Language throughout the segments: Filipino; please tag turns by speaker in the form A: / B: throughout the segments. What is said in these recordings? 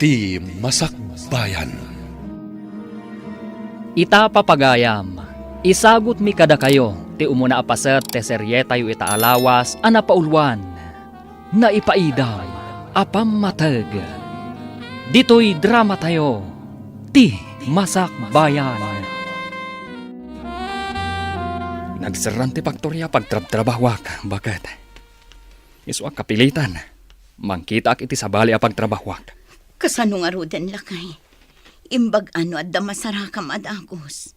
A: Ti Masakbayan.
B: Ita papagayam, isagot mi kada kayo, ti umuna apaset te serye tayo ita alawas, anapaulwan, na ipaidam, apamatag. Dito'y drama tayo, ti Masakbayan. Nagsaran ti Paktorya pagtrabtrabahwak, bakit? Iswa kapilitan, mangkita ak iti sabali a pagtrabahwak.
C: Kasano nga rodan lakay? Imbag ano at damasara ka madagos.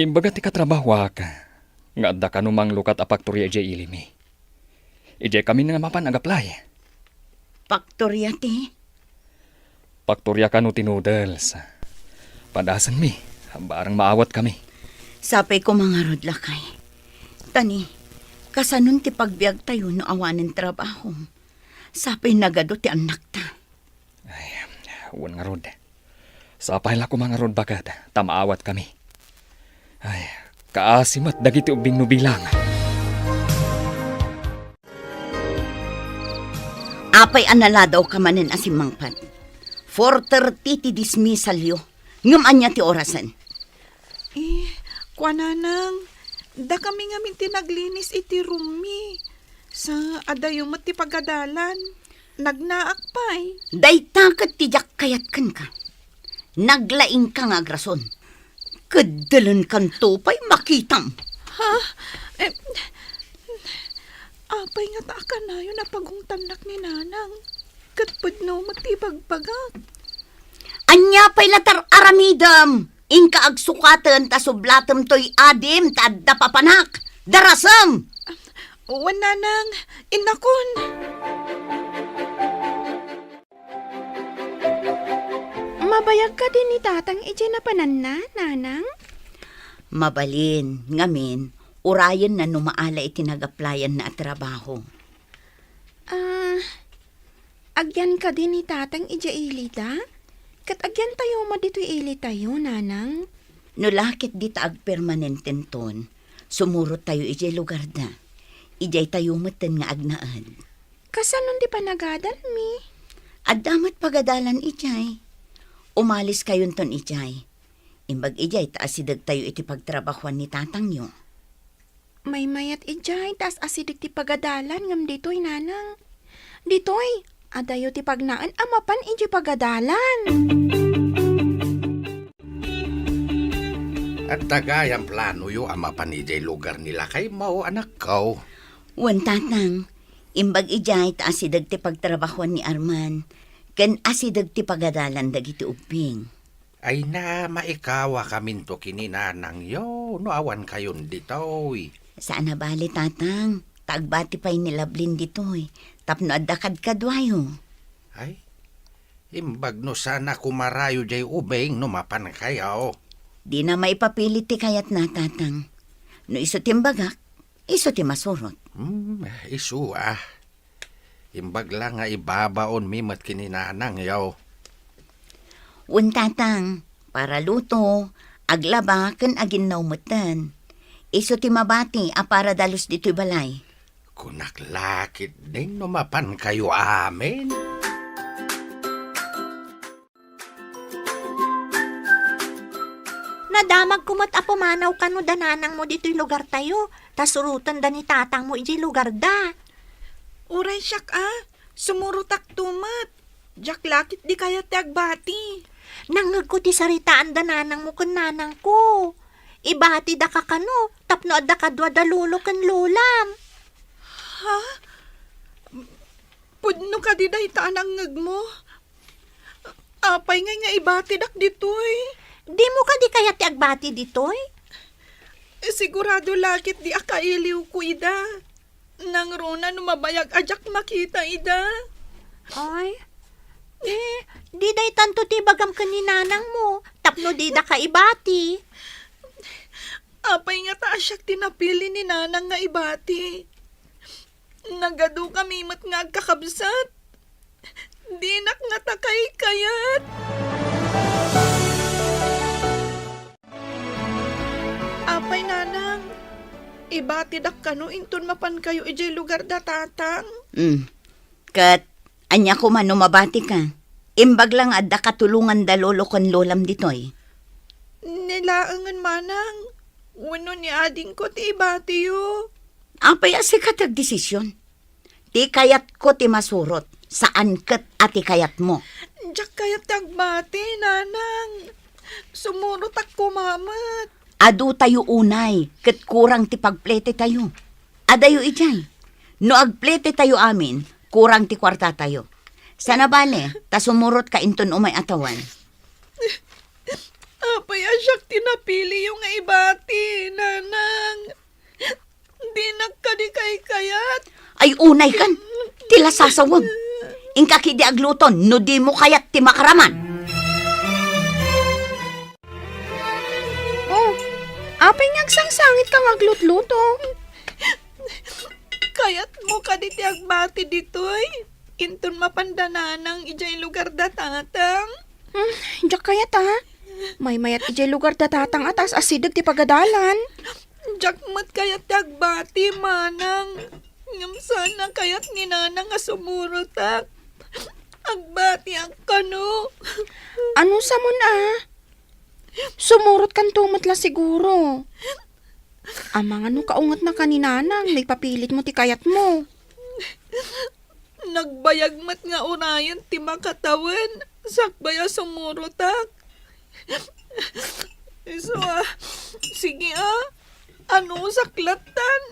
B: Imbaga ti katrabahwak, nga adda kanumang lukat a Paktorya ijay ilimi. Ijay kami nga mapan agaplay.
C: Paktorya ti?
B: Paktorya kanu ti noodles. Padasan mi, barang maawat kami.
C: Sapay ko mga rod lakay. Tani, kasanon ti pagbiag tayo no awanin trabaho. Sapay nagado ti anak ta.
B: Uwan nga rod. Sa pahila ko mga rod bagat, tamaawat kami. Ay, kaasimat dagiti ubing nubilang.
C: Apay anala daw ka manen asimangpat. 4:30 ti dismissal yo. Ngam anya ti orasan.
D: Kwananang, da kami nga minti naglinis iti rumi. Sa adayong mati pagadalan, nagnaakpay.
C: Daytakat ti jak kayat kan ka. Naglaing ka nga agrason. Kadalan kan tupay makitam.
D: Apay nga taaka na yun na pagungtanak ni nanang. Katpad no matipagpagak.
C: Anya pay latar aramidam. Inka agsukatan ta sublatem toy adim tadda papanak. Darasam.
D: Wananang, inakon.
E: Mabayag ka din ni tatang ije na pananna, nanang?
C: Mabalin, ngamin, urayan na numaala itinagaplayan na trabaho.
E: Agyan ka din ni tatang ije ilita? Kat agyan tayo mo dito ili tayo, nanang?
C: No lakit di taag permanenten ton, sumurot tayo ije lugar da. Ijay tayo matan nga agnaan.
E: Kasanon di pa nagadal mi?
C: At damat pagadalan ijay. Umalis kayon ton ijay. Imbag ijay taasidag tayo iti pagtrabahuan ni tatang nyo.
E: May mayat ijay, tas asidik ti pagadalan ngam dito'y nanang. Dito'y, adayo ti pagnaan amapan iji pagadalan.
F: At tagayang plano yo amapan ijay lugar nila kay mao anak ko.
C: Wan tatang, imbag ijay taasidag ti pagtrabahuan ni Arman. Ken asidag ti pagadalan dagiti ubing.
F: Ay na maikawa kamin to kininanang yo, no awan kayon ditoy.
C: Saan na bali tatang? Tagbati pa'y nilablin ditoy. Tapno adakad kadwayo.
F: Ay, imbag no sana kumarayo jay ubing no mapan kayo.
C: Di na maipapilit ti kayat na tatang. No iso timbagak, iso ti masurot.
F: Isu ah. Imbag lang nga ibabaon mimat kininanang yaw.
C: Un tatang, para luto, aglaba ken aginaw matan. Iso ti mabati a para dalos dito'y balay.
F: Kunaklakit din numapan kayo amin.
G: Nadamag kumat apo manaw ka no dananang mo dito'y lugar tayo. Tasurutan da ni tatang mo iji lugar da.
D: Uray siyak sumurutak tumat. Jak lakit di kaya ti agbati.
G: Nangag ko ti saritaan dananang mo kun nanang ko. Ibati da ka kano, tapno adda kadwa da lulo kan lulam.
D: Pudno ka di dahi tanang ngag mo. Apay nga ibati dak ditoy.
G: Di mo ka di kaya ti agbati ditoy?
D: Sigurado lakit di akailiw ko ida. Nang rona numabayag ajak makita ida.
G: Ay, di day tanto ti bagam ka ni nanang mo, tapno di da ka ibati.
D: Apay nga taasyak tinapili ni nanang nga ibati. Nagado kami mat nga agkakabsat. Dinak nga takay kayat. Apay nanang, ibati dak kano inton mapan kayo ijay lugar da tatang.
C: Kat, anya ko man mabati ka. Imbag lang adda katulungan da lolo kon lolam ditoy.
D: Nilaangan manang. Wano ni ading ko ti ibati yo.
C: Apay asi katag desisyon. Ti kayat ko ti masurot. Saan ket ati kayat mo?
D: Diyak kaya tagbati, nanang. Sumurot ako, mamat.
C: Adu tayo unay, ket kurang ti pagplete tayo. Adayo ijay. No agplete tayo amin, kurang ti kwarta tayo. Sana bale, ta sumurot ka inton umay atawan.
D: Apay asyak tinapili yung ibati, nanang. Di nagkadikay kayat.
C: Ay unay kan, tila sasawag. Ingkaki di agluton, no di mo kayat ti makaraman.
E: Oh, apay ngagsangsangit ka ngaglutluto.
D: Kayat mo ka di ti agbati ditoy. Inton mapandananang ijay lugar datatang.
E: Diyak kaya ta. May mayat ijay lugar datatang atas asidag ti pagadalan.
D: Jakmat kayat ti agbati, manang. Ngam sana kayat ni nanang nga sumurotak. Agbati ang kano.
E: Ano sa mo na? Sumurot kan tumatla siguro. Amang ano kaungat na kaninanang, may papilit mo ti kayat mo.
D: Nagbayagmat nga unayan ti makatawan. Sakbaya sumurotak. So, sige ano saklatan?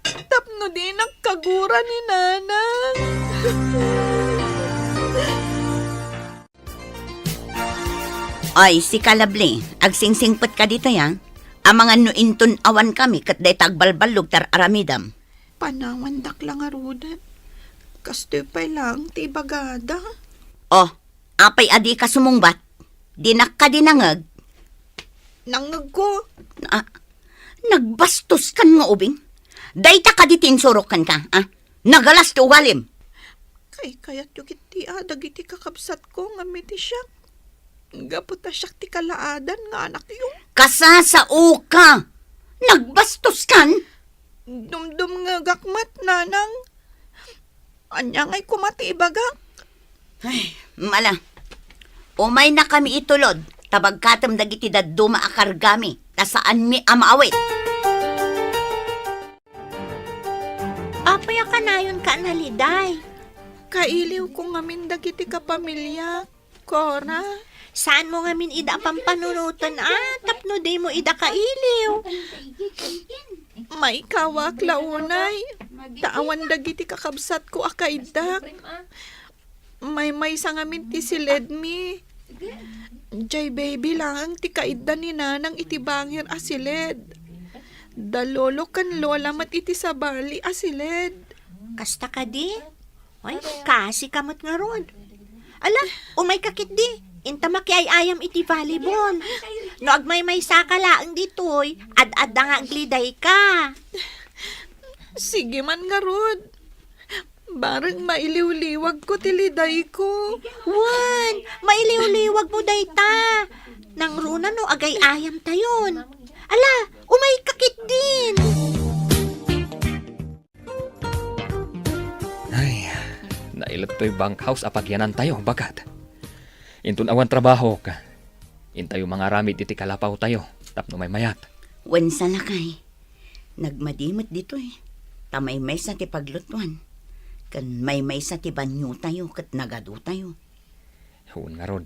D: Tapno di nagkagura ni nanang.
C: Ay, si Kalabli, agsingsingpet ka dito yang. Amangan no inton awan kami kat day tagbalbalog tar aramidam.
D: Panawandak lang arudan. Kastoy pa lang, ti bagada.
C: Oh, apay adi ka sumungbat. Dinak ka dinangag.
D: Nangag ko.
C: Nagbastos kan nga ubing. Dayta ka ditin sorokan ka, Nagalas ti uwalim.
D: Kay kayat yung kiti dagiti kakabsat ko nga miti siya. Gaputa siya ti kalaadan nga anak yung.
C: Kasasao ka. Nagbastos kan.
D: Dumdum nga gakmat, nanang. Anya nga'y kumati ibagak.
C: Ay, mala. Umay na kami itulod. Tabagkatam dagiti daduma akargami. Tasaan mi amaawit.
G: Apay ka na yun ka naliday.
D: Kailiw ko ngamin dagiti kapamilya. Cora.
G: Saan mo ngamin ida pampanunutan tapno day mo ida kailiw.
D: May kawak launay. Taawan dagiti kakabsat ko akaidak. May sa ngamin ti siledmi. Jay baby lang ti kaida ni nanang itibangir asiled. Dalolo kan lola mat iti sabali asiled.
G: Kasta ka di? Ay, kasi kamot nga ron. Ala, umay kakit di. Inta makiayayam iti volleyball. No agmay-may sakalaang ditoy, ad-ad nga agliday ka.
D: Sige man nga rod. Barang mailiw-liwag ko tiliday ko.
G: Wan, mailiw-liwag mo dayta. Nang runa no agay-ayam tayon. Ala, umay kakit din.
B: Ay, nailat to'y bankhouse apagyanan tayo, bagat. Intun awan trabaho ka. Intayo mga ramid iti kalapaw tayo, tapno may mayat.
C: Wensa na kay. Nagmadimot dito Tamay-may sa ti paglutuan. Kan may sa ti banyo tayo kat nagadu tayo.
B: Huwag nga rod.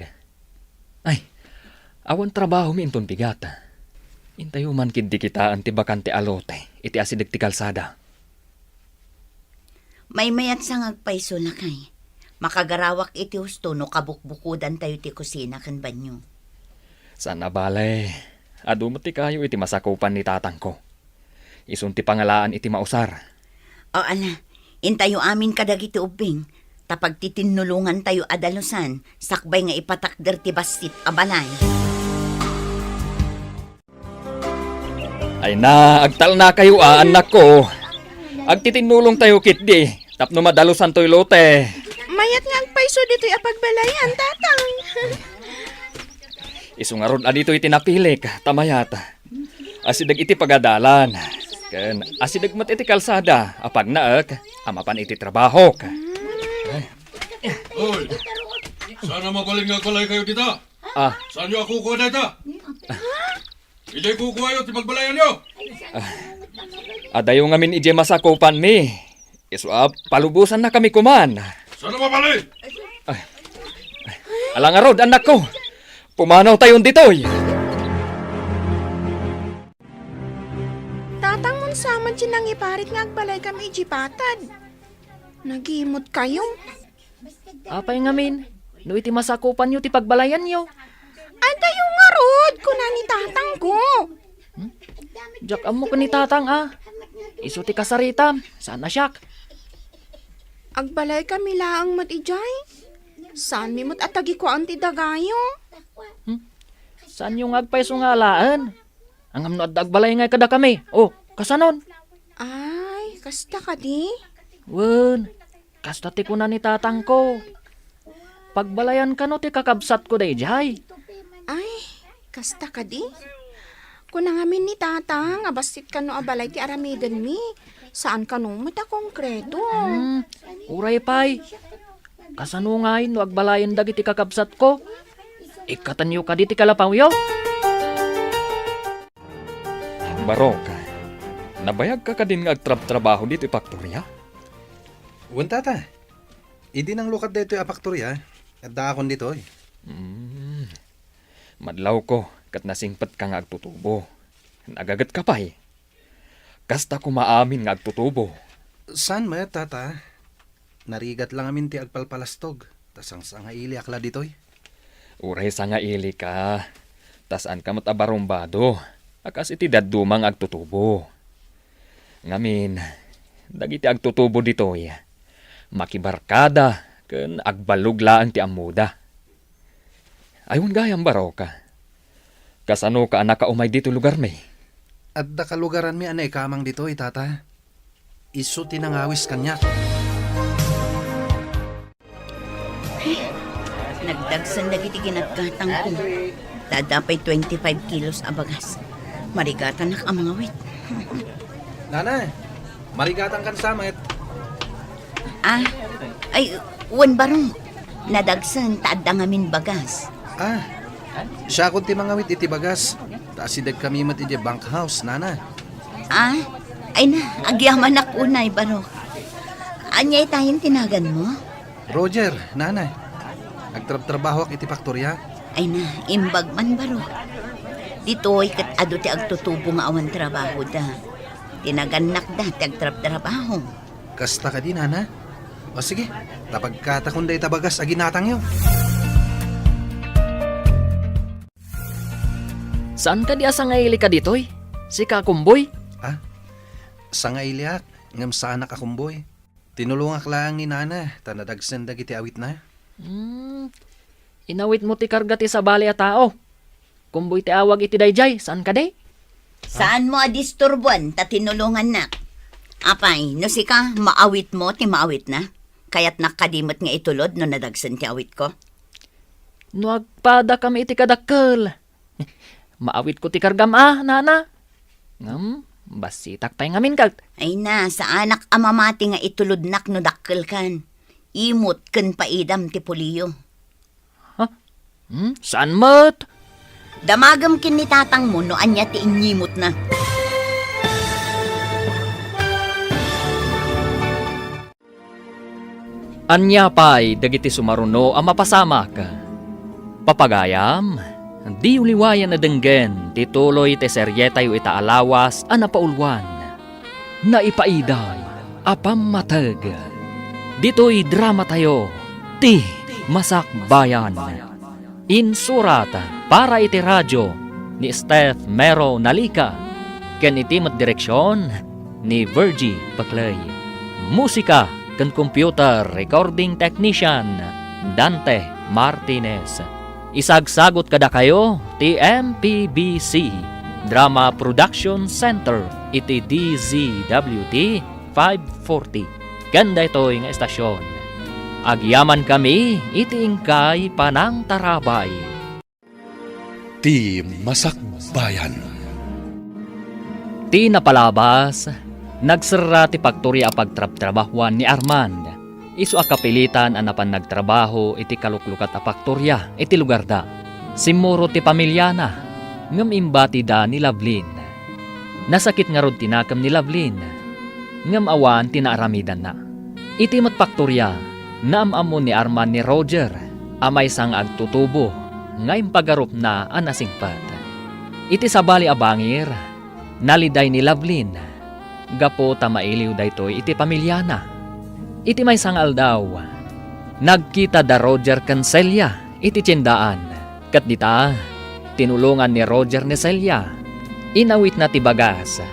B: Ay, awan trabaho mi intun pigata. Intayo man kid di kitaan ti bakante alote, iti asidig ti kalsada.
C: May mayat sa ngagpaiso na kay. Makagarawak iti husto no kabukbukudan tayo ti kusina kan banyo.
B: Sana balay, adu mo ti kayo iti masakupan ni tatang ko. Isun ti pangalaan iti mausar.
C: O ala, intayo amin kadagiti ubing. Tapag titinulungan tayo adalusan, sakbay nga ipatakder ti basit abalay.
B: Ay na, agtal na kayo anak ko. Agtitinulong tayo kitdi, tapno madalusan to'y lote.
E: Mayat nga agpaiso dito'y apagbalayan, tatang.
B: Isungarod adito iti napilik, tamayat. Asidag iti pagadalan. Ken asidag mat iti kalsada, apag naek, amapan iti trabaho.
A: Sana mabaling nga balay kayo dito.
B: Ah,
A: Saan nyo ako kuha dito? Hindi kukuha yun, timagbalayan nyo.
B: adayo ngamin ije masakupan mi. Palubusan na kami kuman.
A: Sana mabalik?
B: Alang arod, anak ko. Pumanaw tayon ditoy.
E: Tatang mon saman siya nang iparit nga agbalay kami ijipatad. Nagimot kayo.
B: Apay ngamin, no iti masakupan nyo ti pagbalayan nyo.
E: Adayo nga rod, kuna ni tatang ko.
B: Jak amo ka ni tatang Isu ti kasaritam, sana siyak.
E: Agbalay kami laang mat ijay. Saan mi mo't atagi ko ang tidagayo?
B: Saan yung agpaiso nga alaan? Ang amno at agbalay nga kada kami. Oh, kasanon?
E: Ay, kasta ka di?
B: Wen, kasta ti kuna ni tatang ko. Pagbalayan ka no ti kakabsat ko day jay.
E: Ay, kasta ka di? Kuna ngamin ni tatang, abasit ka no abalay ti aramiden mi. Saan ka no mata konkreto?
B: Uray pay. Kasano nga no agbalayan dagiti kakabsat ko. Ikatanyo ka diti kalapaw yo. Barok, nabayag ka din nga agtrab-trabaho dito ipaktorya?
F: Uwan tata, hindi nang lukat dito yung apaktorya. At daakon dito eh.
B: Madlaw ko, kat nasingpat ka nga agtutubo. Nagagat ka pa eh. Kasta ko maamin nga agtutubo.
F: Saan mo tata? Narigat lang amin ti agpalpalastog. Tas ang sangaili akla dito eh.
B: Uray sa nga ili ka. Tasan ka matabarumbado. Akas iti dadumang agtutubo. Ngamin, dagiti agtutubo dito eh. Makibarkada, ken agbaluglaan ti amuda. Ayun gayam baraw ka. Kasano ka anak ka umay dito lugar may?
F: At da kalugaran mi anay kamang dito eh tata. Isu tinangawis kanya.
C: Nagdagsan dagiti ginatgatang ko. Dadapay 25 kilos abagas. Marigatan nak ang mga wit.
F: Nana, marigatan kan samet.
C: Ay, uwan barong. Nadagsan, taad ngamin bagas.
F: Siya kun ti mga wit iti bagas. Taasidag kami mat iti bank house, nana.
C: Ay na, agyaman ak unay barong. Anyay tayong tinagan mo?
F: Roger, nana. Agtrab-trabaho ak iti faktorya.
C: Ay na, imbag man baro. Dito'y kat ado ti agtutubo nga awan trabaho da. Tinaganak da ti agtrab-trabaho.
F: Kasta ka di, nana. O sige, tapagkatakon da itabagas aginatang yo.
B: Saan ka di asa nga ili ka ditoy? Si Kakumboy?
F: Sa nga iliak, ngam sa anak akumboy. Tinulungak lang ni nana, tanadagsan dagiti awit na.
B: Inawit mo ti karga ti sabali a tao. Kumboy ti awag iti dayjay, saan ka day?
C: Saan mo adisturbuan ta tinulungan na? Apay, no si ka, maawit mo ti maawit na? Kaya't nakadimot nga itulod no nadagsan ti awit ko?
B: No agpada kami iti kadakkel. Maawit ko ti kargam nana. Basitak pa'y ngamin kag.
C: Ay na, sa anak amamati nga itulod nak no dakkel kan. Imot ken paidam ti puliyo.
B: Saan mat?
C: Damagam kin ni tatang mo no anya ti inyimot na.
B: Anya pa'y dagiti sumaruno ang mapasamak. Papagayam, di uliwayan na denggen, tituloy te seryetayo itaalawas ang napaulwan. Naipaiday, apamatag. Dito'y drama tayo, ti Masakbayan. Insurat para iti radyo ni Steph Mero Nalika. Ken iti mat direksyon ni Virgie Paclay. Musika ken computer recording technician Dante Martinez. Isagsagot kada kayo ti MPBC Drama Production Center iti DZWT 540. Ganda ito'y nga estasyon. Agyaman kami iti ingkay panang tarabay.
A: Ti Masakbayan.
B: Ti napalabas, nagsara ti pagturya pagtrab-trabahuan ni Armand. Isu a kapilitan anapan nagtrabaho iti kaluklukat a faktorya iti lugar da. Simuro ti pamilyana, ngem imbati da ni Lovelyn. Nasakit nga rod tinakam ni Lovelyn, ngem awan tinaaramidan na. Iti mat faktorya, naamamon ni Arman ni Roger, amay sang agtutubo, nga impagarup na anasingpat. Iti sabali abangir, naliday ni Lovelyn, gapo tamailiw daytoy iti pamilyana. Iti may sangal daw, nagkita da Roger kan Celia iti tiyendaan. Kat dita, tinulungan ni Roger ni Celia. Inawit na ti bagas,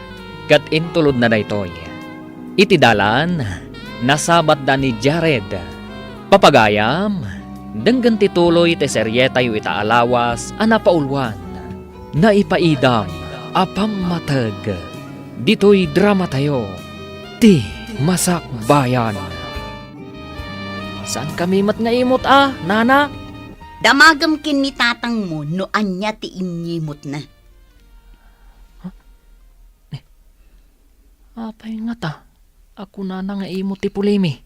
B: kat intulod na daytoy. Iti dalan, nasabat da ni Jared. Papagayam, denggan tituloy ti seryeta yu itaalawas anapaulwan. Naipaidam, apammatag. Dito'y drama tayo, ti Masakbayan. Saan kami mat nga imot nana?
C: Damagam kin ni tatang mo no anya ti inyimot na.
B: Apay nga ta, ako na nga imot ti pulimi.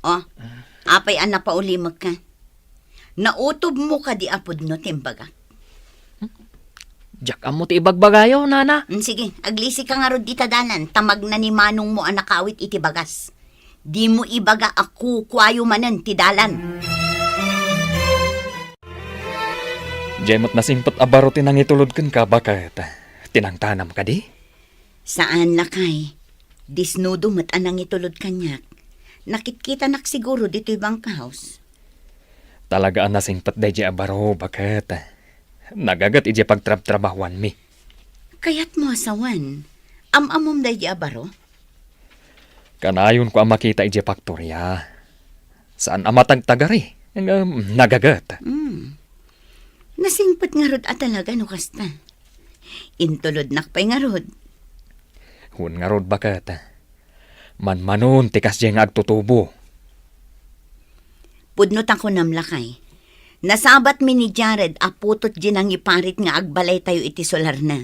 C: O, apay ana pa ulimag ka. Nautob mo ka di apod no timbaga.
B: Diyak amo ti ibagbagayo, nana.
C: Sige, aglisi ka nga rod di tadalan. Tamag na ni manong mo anakawit iti bagas. Di mo ibaga ako kwayo manen ti dalan.
B: Jemot na simpot abaro tinang itulod kan ka bakat. Tinangtanam ka di?
C: Saan lakay? Disnudo mat anang itulod kanyak. Nakitkita nak siguro dito ibang house.
B: Talagaan na simpot day di abaro bakat. Nagagat ije pagtrab-trabahuan mi.
C: Kayat mo asawan. Amamom day di abaro?
B: Kanayon ko ang makita ije faktorya. Saan amatagtagari? Nagagat.
C: Nasingpat nga rod at talaga no kasta. Intulod nakpay nga rod.
B: Hun nga rod bakat. Manmanon tikas diya nga agtutubo.
C: Pudnot ako namlakay. Nasabat mi ni Jared aputot din ang iparit nga agbalay tayo iti solar na.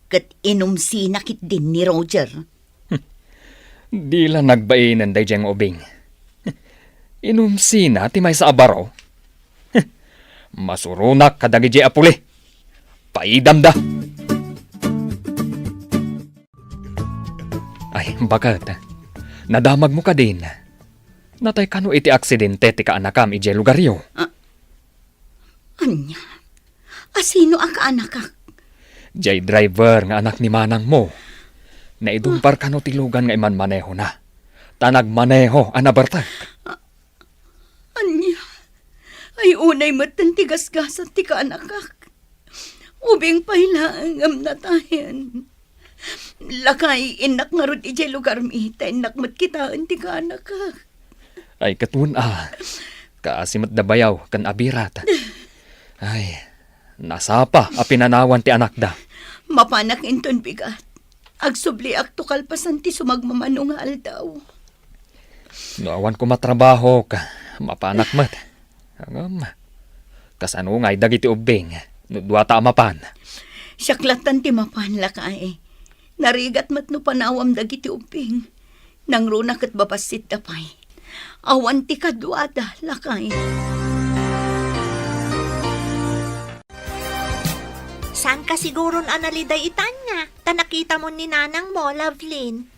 C: Kat inumsi nakit din ni Roger.
B: Di lang nagbainan day diyang ubing. Inumsina ti may sa abaro. Masurunak kadagi di apuli. Paidam da. Ay, bakat. Nadamag mo ka din. Natay kano iti aksidente ti kaanakam ije lugaryo.
C: Anya? Asino ang kaanakak?
B: Jay driver nga anak ni manang mo. Naidumpar kano tilugan nga iman maneho na. Tanag maneho anabartag.
C: Anya? Ay unay matan tigas-gasan ti kaanakak. Ubing pailaang amnatayan. Lakay inak nga rod ije lugar mi. Inak matkitaan ti kaanakak.
B: Ay katun kaasimat da bayaw kan abirat. Ay, nasapa a pinanawan ti anak da.
C: Mapanak inton bigat. Agsubli aktukal pasan ti sumagmamano nga aldaw.
B: Noawan ko matrabaho ka, mapanak mat. Kasano nga'y dagiti ubing, nudwata mapan.
C: Siyaklatan ti mapan lakay. Narigat mat no panawam dagiti uping. Nang runa kat babasit dapay. Awan ti kadwada lakay.
G: Saan ka siguron analiday itanya? Tanakita mo ni nanang mo, Lovelyn.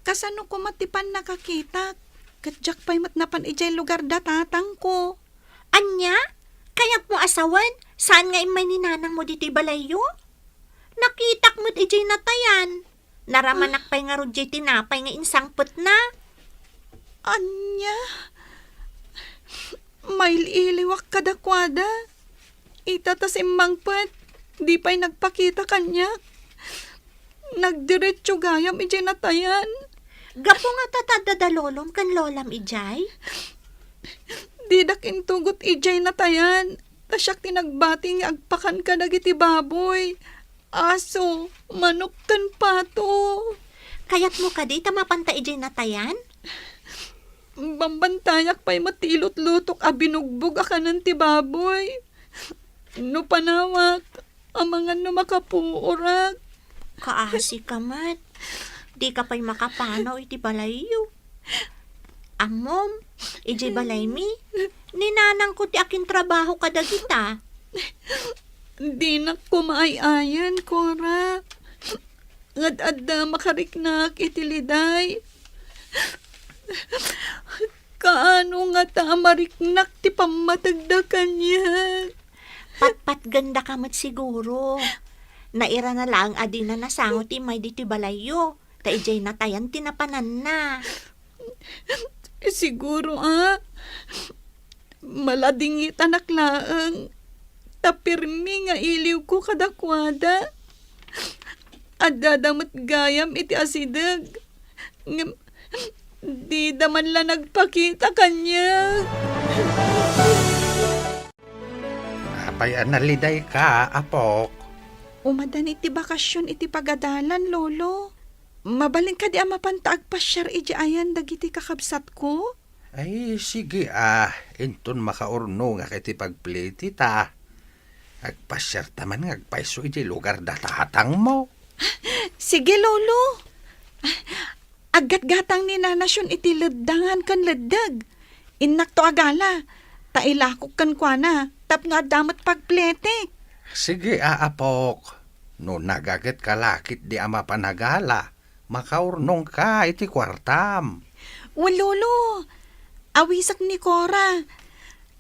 D: Kasano ko matipan nakakita? Kadyak pa'y matnapan ijay lugar da tatang ko.
G: Anya? Kayak mo asawan? Saan nga imay ni nanang mo dito'y balayo? Nakitak mo't ijay natayan. Naramanak pa'y nga rudjay tinapay nga insangpot na.
D: Anya? May iliwak kadakwada. Itatas imangpet. Di pa'y nagpakita kanya. Nagdiretso gayam ijay natayan.
G: Gapo nga tatadadalolom kan lolam ijay?
D: Di dakin tugot ijay natayan. Tasyak tinagbati nga agpakan ka dagiti baboy. Aso, manok kan pato.
G: Kayat mo ka di tamapanta ijay natayan?
D: Bambantayak pa'y matilot-lutok a binugbog akanan ti baboy. No panawak, amangan no makapuurat.
G: Kaasi ka mat. Di ka pa'y makapanaw iti balayo. Amom, iti balay mi. Ninanang ko ti akin trabaho kada kita.
D: Di na kumaayayan, Cora. Ngad-adda makariknak itiliday. Kaano nga ta mariknak ti pamatagdakan niya.
G: Patpat ganda ka mat siguro. Naira na lang adi na nasangot ti may diti balayo. Ta ijay natayan tinapanan na.
D: Siguro maladingit anak laang. Tapirmi nga iliw ko kadakwada. At dadamat gayam iti asidag. Di daman la nagpakita kanya.
F: Apay analiday ka, apok.
D: Umadan iti bakasyon iti pagadalan, lolo. Mabalin ka di mapantaag pasyar iti ayan dagiti kakabsat ko.
F: Ay, sige inton makaurno nga kiti pagpliti ta. Agpasyar taman nga agpaiso iti lugar datatang mo.
D: Sige, lolo. Agat-gatang ni nanasyon iti ledangan kan ledag. Inak to agala. Tailakok kan kwa na. Tap nga damat pagpletik.
F: Sige, apok. No nagaget ka lakit di ama panagala. Makaurnong ka iti kwartam.
D: Lolo. Awisak ni Cora.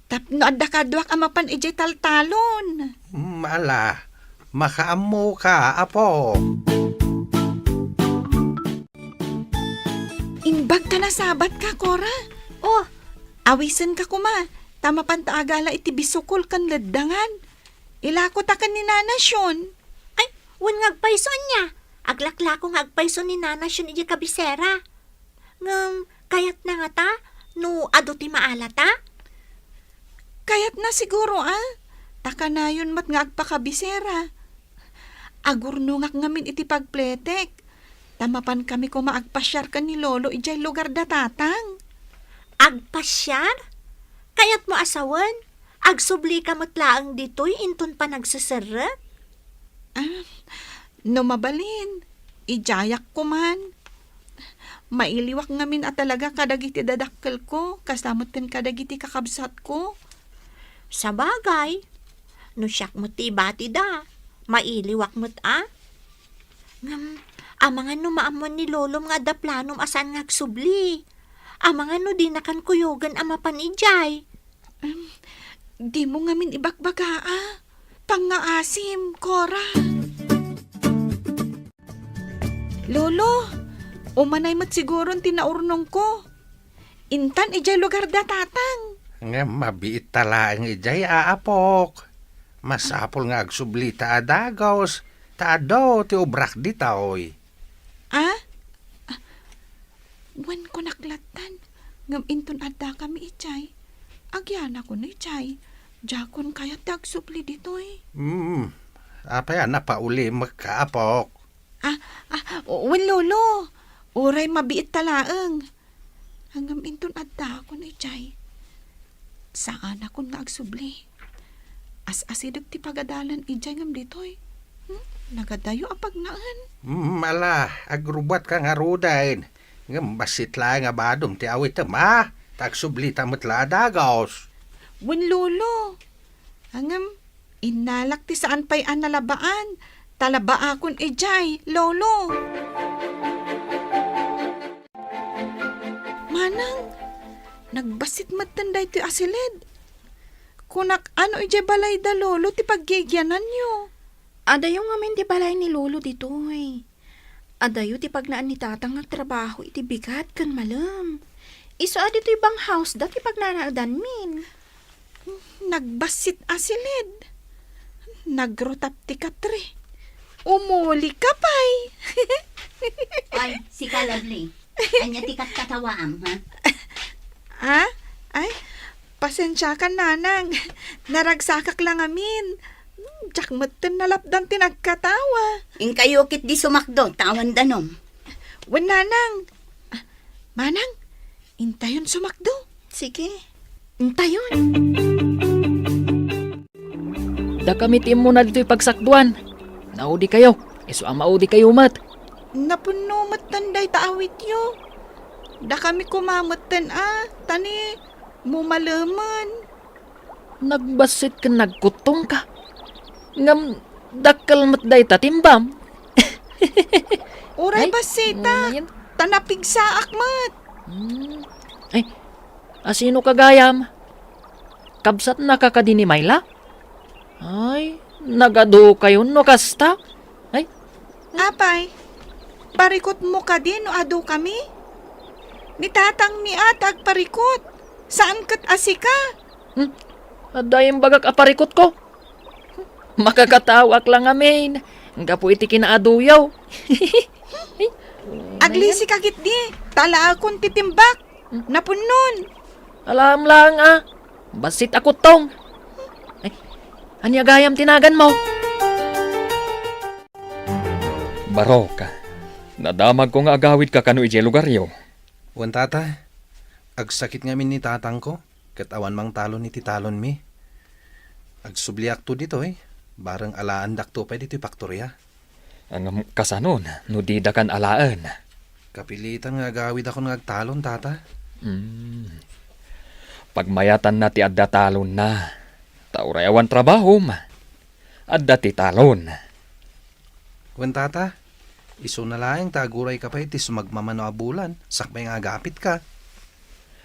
D: Tap no adda kadwak amapan ijay taltalon.
F: Mala, makaammo ka, apo.
D: Imbag ka na sabat ka, Cora. Oh, awisan ka kuma. Tama pantaagala iti bisukol kan ledangan. Ilako ta kan ni nanasyon.
G: Ay, wan ngagpayson niya. Aglaklako ngagpayson ni nanasyon iti kabisera. Kayat na nga ta? No, ado ti maala ta?
D: Kayat na siguro, Taka na yun mat nga agpakabisera. Agurnungak ngamin iti pagpletek. Tamapan kami ko maagpasyar ka ni lolo ijay lugar datatang.
G: Agpasyar? Kayat mo asawan? Agsubli ka matlaang dito'y inton pa nagsasarap?
D: No mabalin, ijayak ko man. Mailiwak ngamin at talaga kadagiti dadakkel ko, kasamot kan kadagiti kakabsat ko.
G: Sa bagay, no siyak mo ti bati da, mailiwak mo't amangan no maamon ni lolom nga da planom asan ngagsubli. Amangan no di nakan kuyogan amapan ijay.
D: Di mo ngamin ibagbaga, Pangaasim, Cora. Lolo, umanay mat siguron tinaurnong ko. Intan ijay lugar datatang.
F: Nga mabiit tala ang ijay, apok. Masapol nga agsubli ta adagaws. Ta adaw ti ubrak di taoy.
D: Wan ko naklatan. Ngam inton adda kami ijay. Agyana ko na ijay. Jakon kaya tagsupli ditoy.
F: Apay na pauli magkaapok.
D: Wan lolo. Uray mabiit talaang. Hanggang inton adda ko na ijay. Saan ako nga agsubli? As-asidag ti pagadalan ijay ngam ditoy. Nagadayo apag naan.
F: Mala, agrubat ka nga rudain. Ngam basit la nga badom ti awit tagsubli tamot la adagaws.
D: Wan lolo. Hangam, inalak ti saan pa'y analabaan. Talaba akon ijay, lolo. Manang, nagbasit matanday ti asilid. Kunak ano ijay balay da lolo ti paggigyanan nyo.
E: Adayo ngamin ti balay ni lolo ditoy. Adayo ti pagnaan ni tatang nagtrabaho iti bigat kan malam. Iso dito ibang house dati pagnanaadan min.
D: Nagbasit asilid. Nagrotap ti katre. Umuli ka pa'y.
C: Ay, si ka lovely. Anya tikat katawaam,
D: Ay, pasensya ka nanang. Naragsakak lang amin. Diyak matan nalapdan tinagkatawa.
C: Inkayokit di sumakdo, tawan danom.
D: Wan nanang. Manang, intayon sumakdo.
E: Sige, intayon.
B: Da kami tim mo na dito'y pagsakduan. Naudi kayo. Iso ang maudi kayo mat.
D: Napuno matanday taawit yo. Da kami kumamatan tani mumalaman.
B: Nagbasit ka nagkutong ka. Ngam dakkel matday tatimbam.
D: Uray
B: Ay,
D: basita,
B: yan.
D: tanapig sa akmat.
B: Ay, asino kagayam? Kabsat na kakadini Mayla? Ay, nagado kayo no kasta? Ay,
D: Apay, parikot mo ka din o ado kami? Ni tatang ni atag parikot. Saan kat asika?
B: adayang bagak aparikot ko. Makakatawak lang amin. Gapo iti kinaaduyaw.
D: Aglisi kagit di, tala akong titimbak. Napunon.
B: Alam lang basit ako tong. Ay, anyagayam tinagan mo. Barok, nadamag ko nga agawid ka kano ije lugaryo.
F: Wan tata, agsakit nga min ni tatang ko, katawan mang talon ni titalon mi. Agsubliak to dito barang alaan dakto pa dito paktorya.
B: Ang kasanon, no di da kan alaan.
F: Kapilitan nga agawid ako nga agtalon tata.
B: Pagmayatan na ti adda talon na, taurayawan trabaho ma. Adda ti talon.
F: Wan tata, iso na lang taguray ka pa iti sumagmamano a bulan, sakmay nga agapit ka.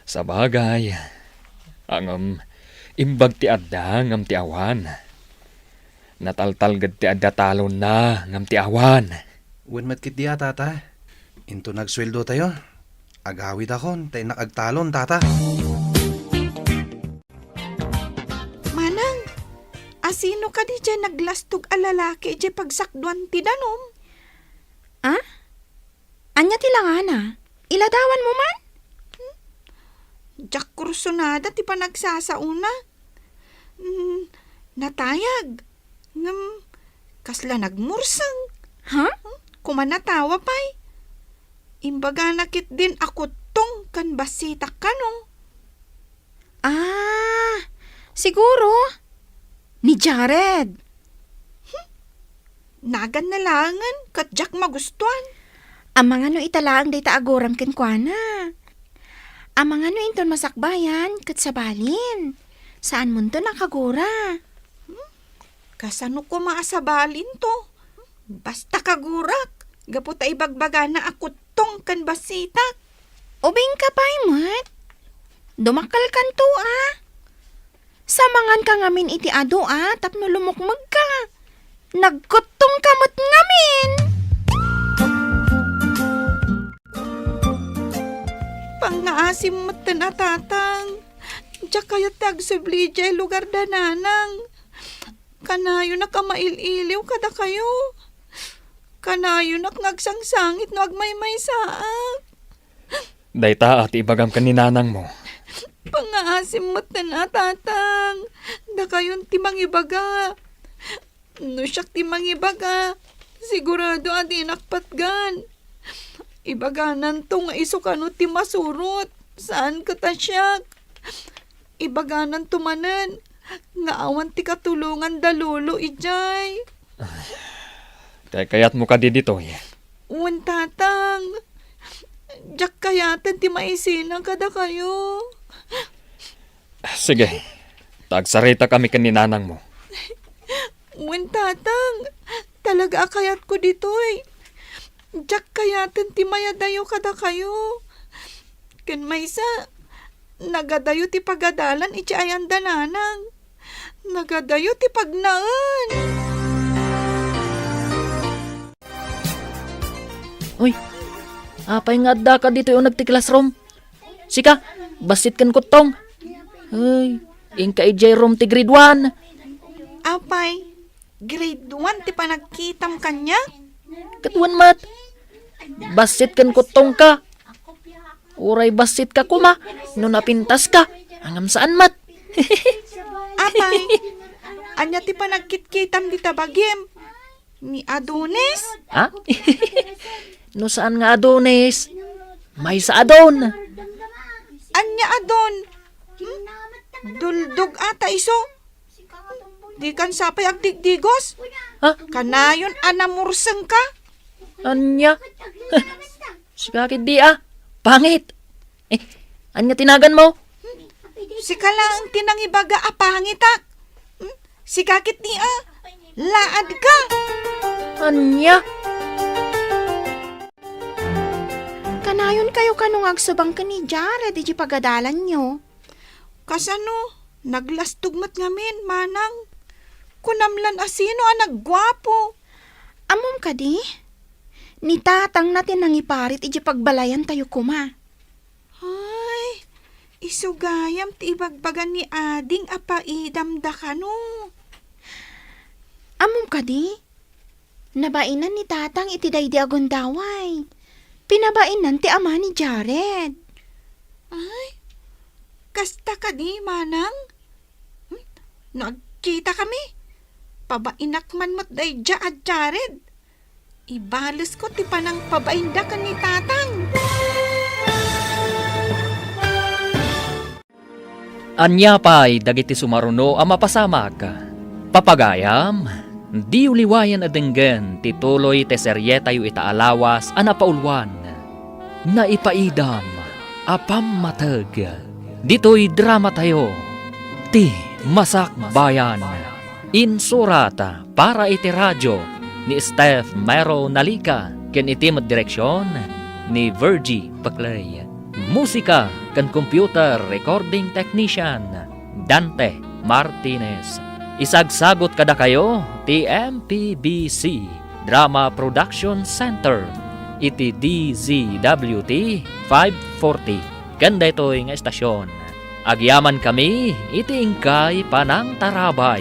B: Sa bagay, ang imbag ti adda ngam ti awan. Nataltalgad ti adda talon na ngam ti awan.
F: Wan matkit diya tata, into nagsweldo tayo. Agawid ako, tayo nakagtalon tata.
D: Manang, asino ka di dyan naglastog a lalaki dyan pagsakduan ti danom?
E: Anya tilangana? Iladawan mo man?
D: Jack kursunada ti panagsasauna. Natayag. Kasla nagmursang.
E: Ha?
D: Kumanatawa pa'y. Imbaga nakit din ako tong kan basita kanong.
E: Siguro. Ni Jared.
D: Nagan na langan kat Jack magustuhan.
E: Ang mga no italaang day taagoram kenkwana. Ang mga no inton masakbayan kat sabalin. Saan mo to nakagura?
D: Kasano ko maasabalin to? Basta kagurak. Gapo ta ibagbaga na ako tong kan basita.
E: Ubing ka pa'y mat. Dumakal kan to Samangan ka ngamin iti ado tapno lumukmag ka. Nagkutong kamot ngamin.
D: Pangaasim matan atatang. Diyak kaya tagsubli jay lugar dananang. Kanayo na kamaililiw kada kayo. Kanayo na ngagsangsangit no agmay-may saak.
B: Dayta at ibagam kaninanang mo.
D: Pangaasim matan atatang. Da kayon timang ibaga. No siyak timang ibaga. Sigurado adi nakpatgan. Ibaganan to nga iso kano ti masurot. Saan ka ta siyak? Ibaganan tumanan. Nga awan ti katulungan dalulo ijay.
B: Kayat mo ka di dito.
D: Uwan tatang. Diyak kayatan ti maisinang kada kayo.
B: Sige, tagsarita kami kaninanang mo.
D: Uwan tatang. Talaga akayat ko ditoy. Diyak kayatan ti mayadayo kada kayo. Ken maysa. Nagadayo ti pagadalan iti ayan dananang. Nagadayo ti pagnaan.
B: Uy, apay nga adda ka dito yung nagti-classroom. Sika, basit kan kutong. Ay, ingka ijay room ti grade 1.
D: Apay, grade 1 ti panagkitam kanya?
B: Katuan mat. Basit kan kutong ka. Uray basit ka kuma. No napintas ka. Angam saan mat.
D: Apay, anya ti panagkitkitam di tabagim. Ni Adonis?
B: Ha? No saan nga Adonis? May sa Adon.
D: Anya Adon? Duldog ata iso? Di kan sapay agdigdigos?
B: Ha?
D: Kanayon anamurseng ka?
B: Anya? Sikakit di Pangit. Anya tinagan mo?
D: Si kala ang tinangibaga apangitak. Si kakit niya. Laad ka.
B: Anya?
E: Kanayon kayo kanong agsubang ka ni Jared, di pagadalan nyo.
D: Kasano, naglastugmat ngamin, manang. Kunamlan asino ang naggwapo.
E: Amom ka di? Ni tatang natin nangiparit, iji pagbalayan tayo kuma.
D: Ay, isugayam ti ibagbagan ni ading apaidam da kano.
E: Amom ka di? Nabainan ni tatang iti daydi agundaway. Pinabainan ti ama ni Jared.
D: Ay, kasta ka di, manang? Nagkita kami. Pabainak man mo't day ja at Jared. Ibalos ko ti panang pabainda ka ni tatang.
B: Anya pa'y dagiti sumaruno ang mapasamak. Papagayam, di uliwayan adenggen tituloy te seryetayo itaalawas a napaulwan. Naipaidam, apam matag. Dito'y drama tayo. Ti Masak Bayan. Insurata para iti radyo ni Steph Mero Nalika. Ken iti direksyon ni Virgie Paclay. Musika kan computer recording technician Dante Martinez. Isagsagot kada kayo ti MPBC Drama Production Center iti DZWT 540. Kanda ito'y nga estasyon. Agyaman kami iti ingkay panang tarabay.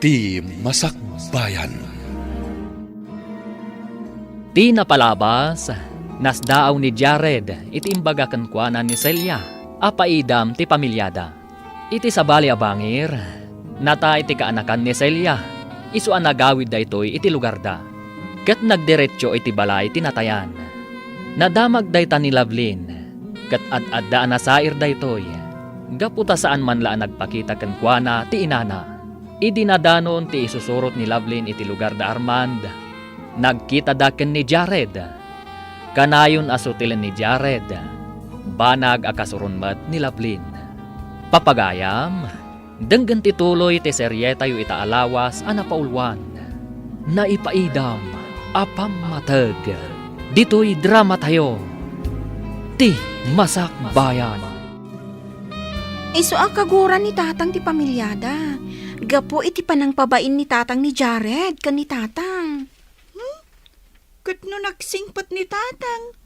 H: Ti Masak Bayan.
B: Ti napalabas, nasdaaw ni Jared iti imbaga kankwanan ni Celia, apaidam ti pamilyada. Iti sabali abangir, nata iti kaanakan ni Celia, isu ang nagawid da ito'y iti lugar da. Kat nagdiretso iti balay tinatayan. Nadamag da ita ni Lovelyn, kat ad-adda na sair da ito'y. Gaputa saan man laan nagpakita kankwana ti inana. Idinadanon ti isusurot ni Lovelyn iti lugar da Armand. Nagkita daken ni Jared. Kanayon asutilen ni Jared. Banag akasurunmat ni Lovelyn. Papagayam, denggan tituloy ti seryetayo itaalawas a napaulwan. Naipaidam, apam matag. Dito'y drama tayo. Ti Masak Bayan.
E: Iso akaguran ni tatang ti pamilyada. Gapo iti panang pabain ni tatang ni Jared kan ni tatang.
D: Kat no nagsingpot ni tatang,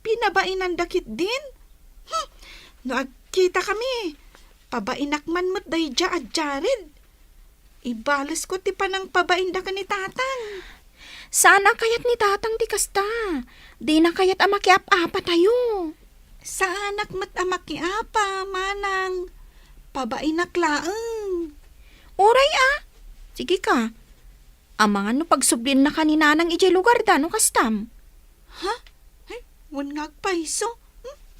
D: pinabainan dakit din. Nagkita kami. Pabainak man mo't day ja at Jared. Ibalas ko ti panang pabainda ka ni tatang.
E: Saan kayat ni tatang ti kasta? Di na kayat amakiap-apa tayo.
D: Sa anak mo't amakiapa, manang. Pabainak laeng.
E: Uray Sige ka. Amangan no pagsublin na kaninanang ijay lugar da no kastam.
D: Ay, wan ngagpaiso.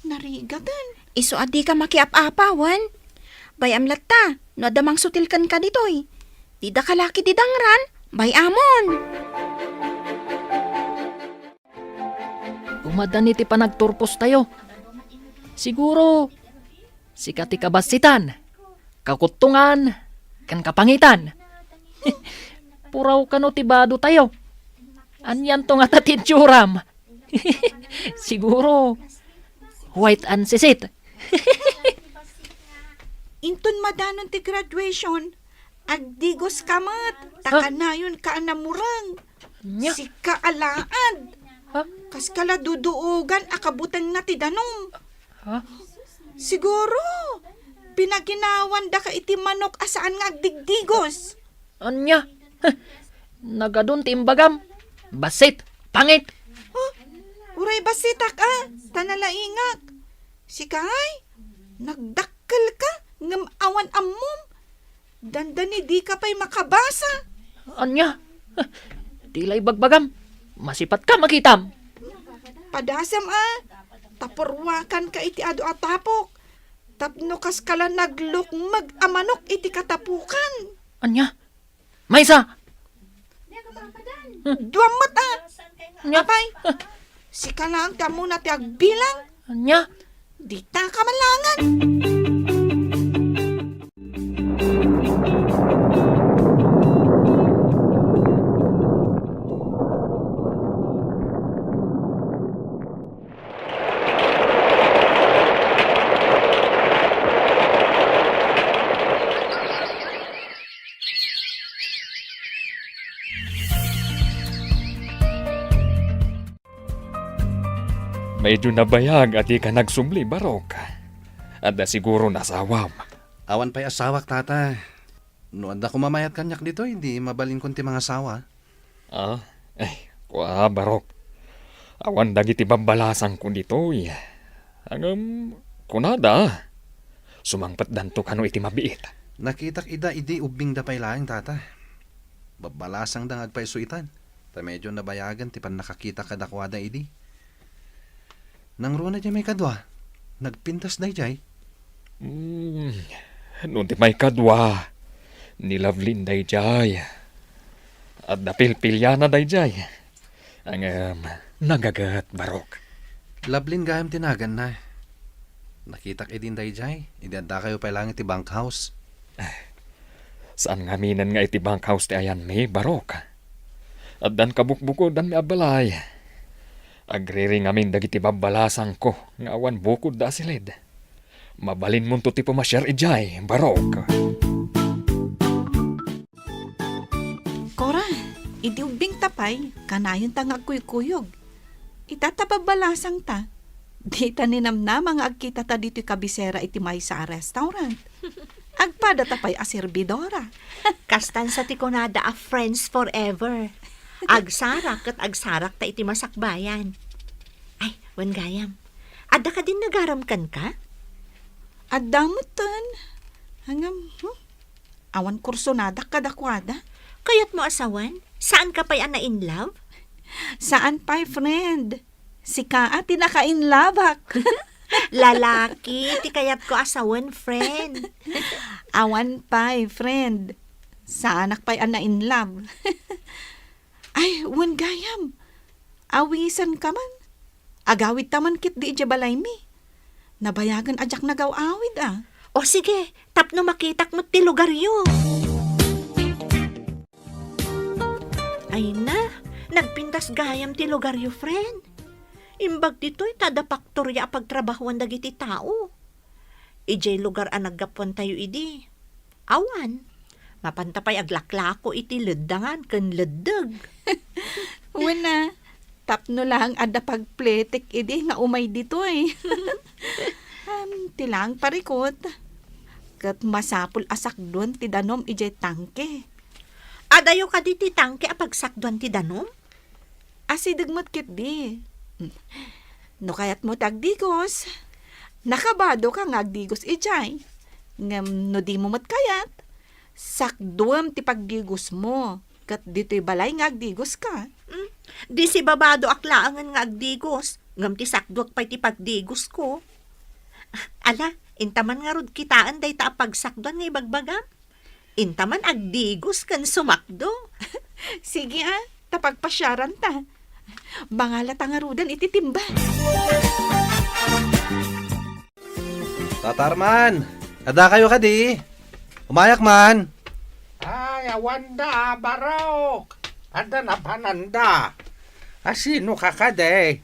D: Narigatan.
E: Iso adi ka makiap-apa, wan. Bayam latta, no adamang sutilkan ka ditoy. Dida kalaki didangran, bayamon.
B: Umadan iti panagturpos tayo. Siguro, sikati kabasitan, kakutungan, kan kapangitan. Puraw kano tibado tayo. Anyan to nga tatitsuram. Siguro, white and sisit.
D: Inton madanon ti graduation, agdigos kamat, takanayon ka anamurang.
B: Nya?
D: Si kaalaad.
B: Ha?
D: Kas kala duduogan akabutan na ti danom.
B: Ha?
D: Siguro, pinaginawan da ka iti manok asaan nga agdigdigos.
B: Anya? Nagadun ti imbagam. Basit, pangit.
D: Uray basitak tanalaingak. Si kay, nagdakkel ka, ngam awan ammom. Dandani di ka pa'y makabasa.
B: Anya? Tilay bagbagam. Masipat ka makitam.
D: Padasam taporwakan ka iti ado atapok. Tapno kas kala naglukmag amanok iti katapukan.
B: Anya? Maysa!
D: Duwamot Apay, si ka lang ka muna ti agbilang.
B: Anya?
D: Di ta ka malangan.
B: Medyo nabayag at di ka nagsumli, Barok. At na siguro nasawam.
F: Awan pa'y asawak, tata. Noon da kumamayat kanyak dito, hindi mabalin kunti mga asawa.
B: Kuha, Barok. Awan dagiti babalasan ko dito, eh. Kunada. Sumangpat danto kano iti mabiit.
F: Nakitak ida idi ubing da pa'y laing, tata. Babalasang dangag pa'y suitan. Ta medyo nabayagan ti pan nakakita kadakwada idi. Nang runa di may kadwa, nagpintas na jay.
B: Noon di may kadwa, nilavlin day jay. At napilpilyana day jay. Ang nagagat, Barok.
F: Lablin gayam tinagan na. Nakitak idin day jay, idanda kayo pa lang iti bank house.
B: Saan nga minan nga iti bank house ti ayan may, Barok? At dan kabukbuko dan may abalay. Agriring amin dagiti babalasan ko nga awan bukod da silid. Mabalin mo to ti pumasyar ijay, Barok.
D: Cora, idi ubing tapay, kanayon ta nga kuykuyog. Itatababalasang ta. Di ta ninamnam nga agkita ta dito kabisera iti may sa restaurant. Agpada tapay a servidora.
G: Kastan sa tikonada a friends forever. Agsarak at agsarak ta iti masakbayan. Ay, wan gayam. Adda ka din nagaramkan ka?
D: Adamutan. Hangam, awan kursonada kadakwada.
G: Kayat mo asawan? Saan ka pa'y ana in love?
D: Saan pa'y friend? Si Kaa tinaka-in love hak.
G: Lalaki, ti kayat ko asawan, friend.
D: Awan pa'y friend. Saan pa'y ana in love? Ay, wan gayam. Awisan ka man. Agawid taman kit di balay mi. Nabayagan ajak nagaw-awid
G: O sige, tapno makitak mo ti lugaryo. Ay na, nagpintas gayam ti lugaryo, friend. Imbag dito'y tada paktorya pagtrabahuan dagiti tao. Ijay lugar ang naggapuan tayo idi. Awan. Mapantapay aglaklako iti ledangan ken ledeg.
D: Wala. Tapno lang ada pagpletik idi nga umay dito eh. Tilang parikot. Kat masapul asak doon ti danom ijay tangke.
G: Adayo ka di ti tangke apagsakduan ti danom?
D: Asidagmat kit di. No kayat mo tagdigos. Nakabado ka nga agdigos ijay. Ngam no di mo mat kayat. Sakduam ti pagdigos mo. Kat dito'y balay nga agdigos ka.
G: Di si babado aklaangan nga agdigos. Ngam ti sakduak pa'y ti pagdigos ko. Ala, intaman nga rod kitaan day ta pagsakduan nga ibagbagam. Intaman agdigos kan sumakdo.
D: Sige tapagpasyaran ta. Bangalat nga rodan ititimba.
F: Tatarman, ada kayo ka di. Umayak man.
H: Ay, awanda, Barok. Ada na pananda. Asino ka ka, de?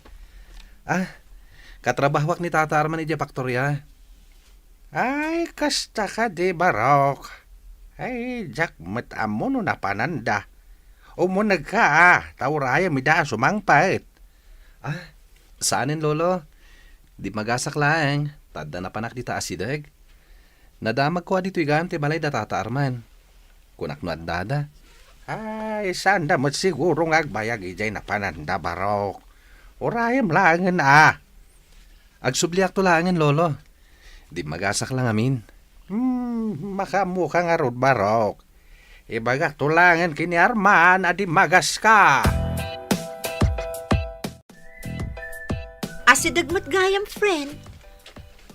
F: Katrabahwak ni Tata Arman iti Paktorya.
H: Ay, kasta ka, de, Barok. Ay, jak matamo no na pananda. Umunag ka, tauraya mida sumangpait.
F: Saanin, Lolo? Di magasak lang. Tada na panak di taasidag. Nadamag ko dito igam ti balay da Tata Arman. Kunak no dada.
H: Ay, sanda mo siguro nga agbayag ijay na pananda, Barok. Urayam langan,
F: Agsubliak to langan, Lolo. Di magasak lang amin.
H: Makamukha nga rod, Barok. Ibaga tulangan kini Arman, adi magas ka.
G: Asidagmat gayam, friend.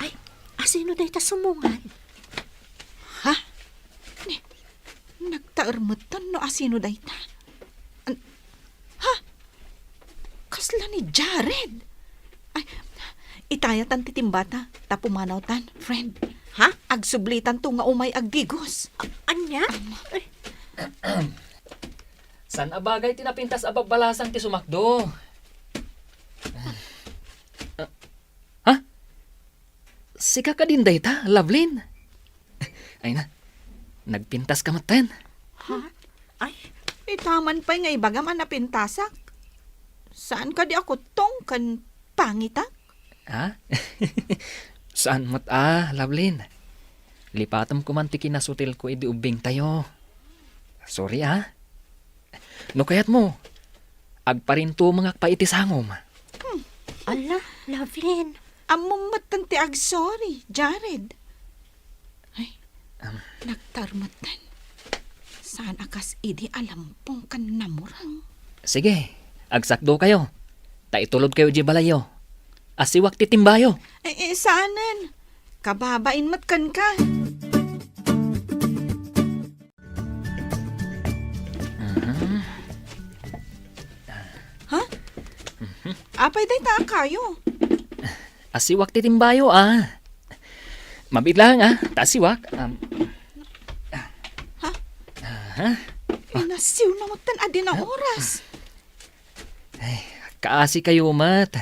G: Ay, asino day ta sumungan?
D: Nagtaarmutan no asino day ta. Jared! Ay, itayatan titimbata, tapumanawtan, friend.
G: Ha?
D: Agsublitan to nga umay aggigos.
G: Anya?
B: San abagay tinapintas ababalasan ti sumakdo? Ha? Sika ka din dayta, Lovelyn. Ay na, nagpintas ka maten.
G: Ay,
D: Itaman pa'y nga ibagaman na pintasak. Saan ka di ako tong kan pangitak?
B: Ha? Saan mat Lovelyn? Lipatam ko man ti kinasutil ko idi ubing tayo. Sorry No kayat mo, agparinto mga paitisangom.
G: ala, Lovelyn.
D: Among matan ti sorry, Jared. Ay, nagtarmatan. Saan akas idi alampong kan namurang?
B: Sige, agsakdo kayo. Taitulod kayo di balayo. Asiwak ti timbayo.
D: Saanan? Kababain matkan ka. Ha? Apay day ta kayo.
B: Asiwak ti timbayo Mabiglang Tasiwak.
D: Inasiw na matan adi na oras.
B: Kaasi kayo mat.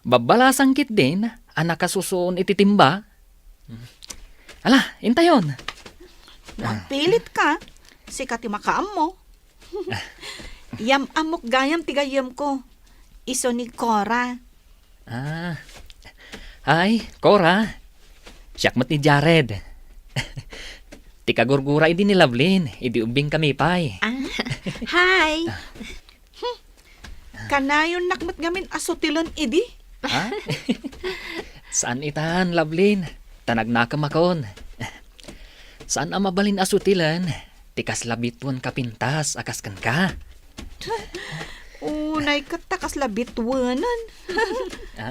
B: Babalasang kit din, nakasusuon ititimba. Ala, intayon.
D: Nagpilit ka. Sikat makaam mo. Yam amok gayam tigayam ko. Iso ni Cora.
B: Ay, Cora. Siyakmat ni Jared. Tikagurgura idi ni Lovelyn. Idi ubing kami pay.
G: Hi.
D: Kanayon nakmat gamin asotilon idi.
B: Saan itan, Lovelyn? Tanagnakam akon. Saan mabalin asutilan? Tikas labitwan kapintas, akaskan ka.
D: Unay katakas labitwanan.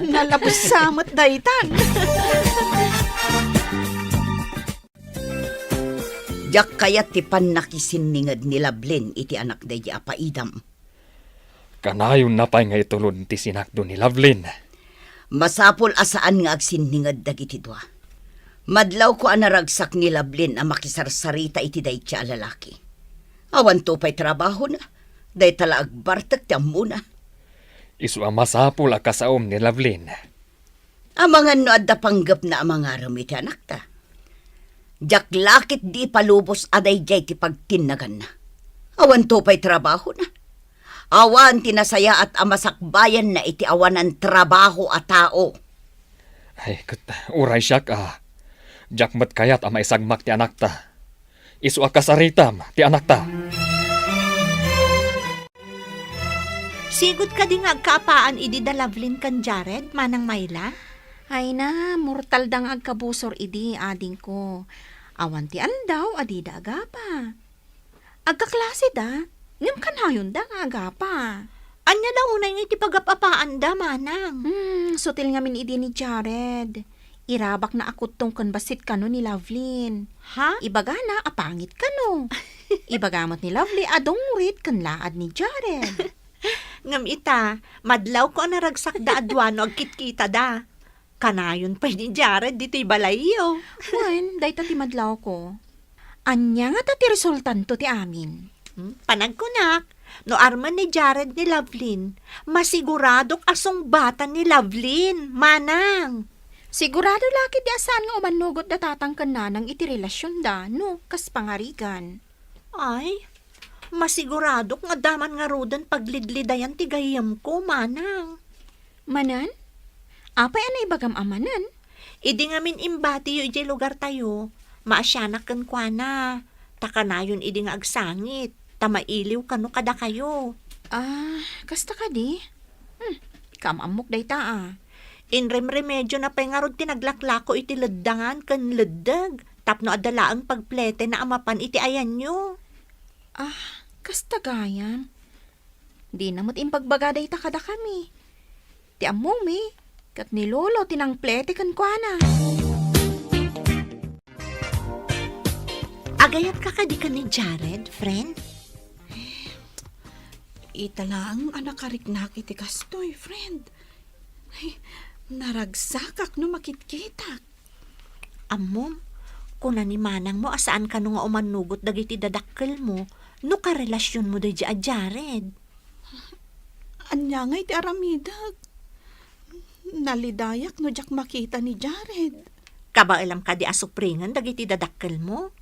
D: Nalabos samat daytan.
C: Jak kayat ti pannakisiningad ni Lovelyn iti anak day apaidam.
B: Kanayon na pa'y nga itulod ti sinakdo ni Lovelyn.
C: Masapol asaan nga agsiningad dagiti dua. Madlaw ko anaragsak ni Lovelyn ang makisarsarita iti day ti lalaki. Awan to pa'y trabaho na. Day tala agbartak ti amuna.
B: Isu masapul akasaom ni Lovelyn.
C: Amangan no adda panggap na amang aram iti anak ta. Jak lakit di palubos aday jay ti pagtinagan na. Awan to pa'y trabaho na. Awan tinasaya at amasakbayan na iti awanan trabaho at tao.
B: Ay, uray siyak Jakmat kayat ama isagmak ti anak ta. Isu akasaritam ti anak ta.
G: Sigot ka di nga agkaapaan idi da Lovelyn kan Jared, manang Mayla?
E: Ay na, mortal dang agkabusor idi, ading ko. Awan ti andaw, adi da agapa. Agkaklase da, ngam kanayon da nga agapa.
G: Anya daw unay nga iti pagapapaan da, manang.
E: Sutil nga min idi ni Jared. Irabak na akot tong kan basit kano ni Lovelyn.
G: Ha?
E: Ibaga na, apangit kano. Ibagamot ni Lovely, adongrit kan laad ni Jared.
G: Ngam ita, madlaw ko naragsak da adwano agkitkita da. Kanayon pa ni Jared dito'y balayo.
E: Wen, day ti madlaw ko. Anya nga ti resultan to ti amin.
G: Panagkunak, no arman ni Jared ni Lovelyn, masiguradok asong bata ni Lovelyn, manang.
E: Sigurado laki di asan nga umanugot da tatangkan na ng iti relasyon da, no, kas pangarigan.
G: Ay, masiguradok nga daman nga rodan paglidlidayan ti gayam ko, manang.
E: Manan? Apay anay bagam amanan?
G: Idi nga min imbati yu iti lugar tayo, maasyanak kan kwa na. Takanayon idi nga agsangit, tamailiw kano kada kayo.
E: Kasta ka di? Kamamok day ta
G: Inrem-remedyo na pengarod tinaglaklako iti leddangan kan leddag. Tapno adalaang pagplete na amapan iti ayan nyo.
E: Kasta gayam. Di namot impagbagaday ta kada kami. Ti among mi, kat ni Lolo tinang plete kan kwa na.
G: Agayat ka kadi ka ni Jared, friend?
D: Italang anak kariknak iti kastoy, friend. Ay, naragsakak no makitkitak.
G: Amom, kuna ni manang mo asaan ka no nga umanugot dagiti dadakkel mo, no karelasyon mo da Jared.
D: Anya nga iti aramidag. Nalidayak no jak makita ni Jared.
G: Kabailam ka di asupringan dagiti dadakkel mo.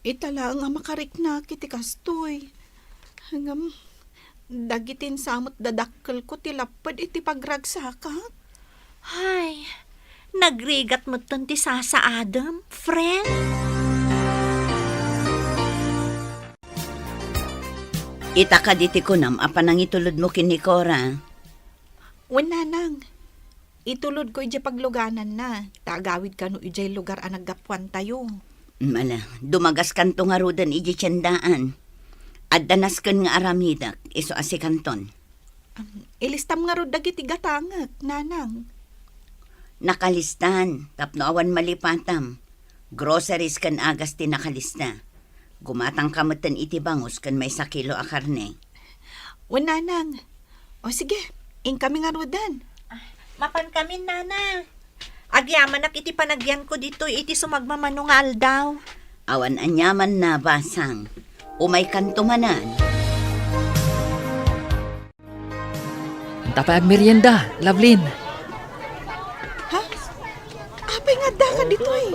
D: Itala nga makariknak iti kastoy. Hangam, dagitin samot dadakkel ko tilapad iti pagragsakak.
G: Ay, nagrigat mo ti Sasa Adam, friend.
C: Ita ka diti kunam, apan ang itulod mo kini Cora.
D: Wala nang. Itulod ko iti pagluganan na. Tagawid ka no iti lugar ang naggapuan tayo.
C: Mala, dumagas kanto nga rudan iji tiyandaan. At danas kan nga aramidak, iso asi kanton.
D: Ilistam nga ro dagiti gatangak, nanang.
C: Nakalistan, tapno awan malipatam. Groceries kan agas ti nakalista. Gumatang kamatan iti bangus kan may 1 kilo a karne.
D: Wala nang. O sige, ing kami nga rudan.
G: Mapan kami, nana. Agyaman nak iti panagyan ko dito, iti sumagmamanungal daw.
C: Awan anyaman na basang. Umay kantumanan.
B: Tapay ag merienda, Lovelyn.
D: Ha? Apay nga da ka dito eh.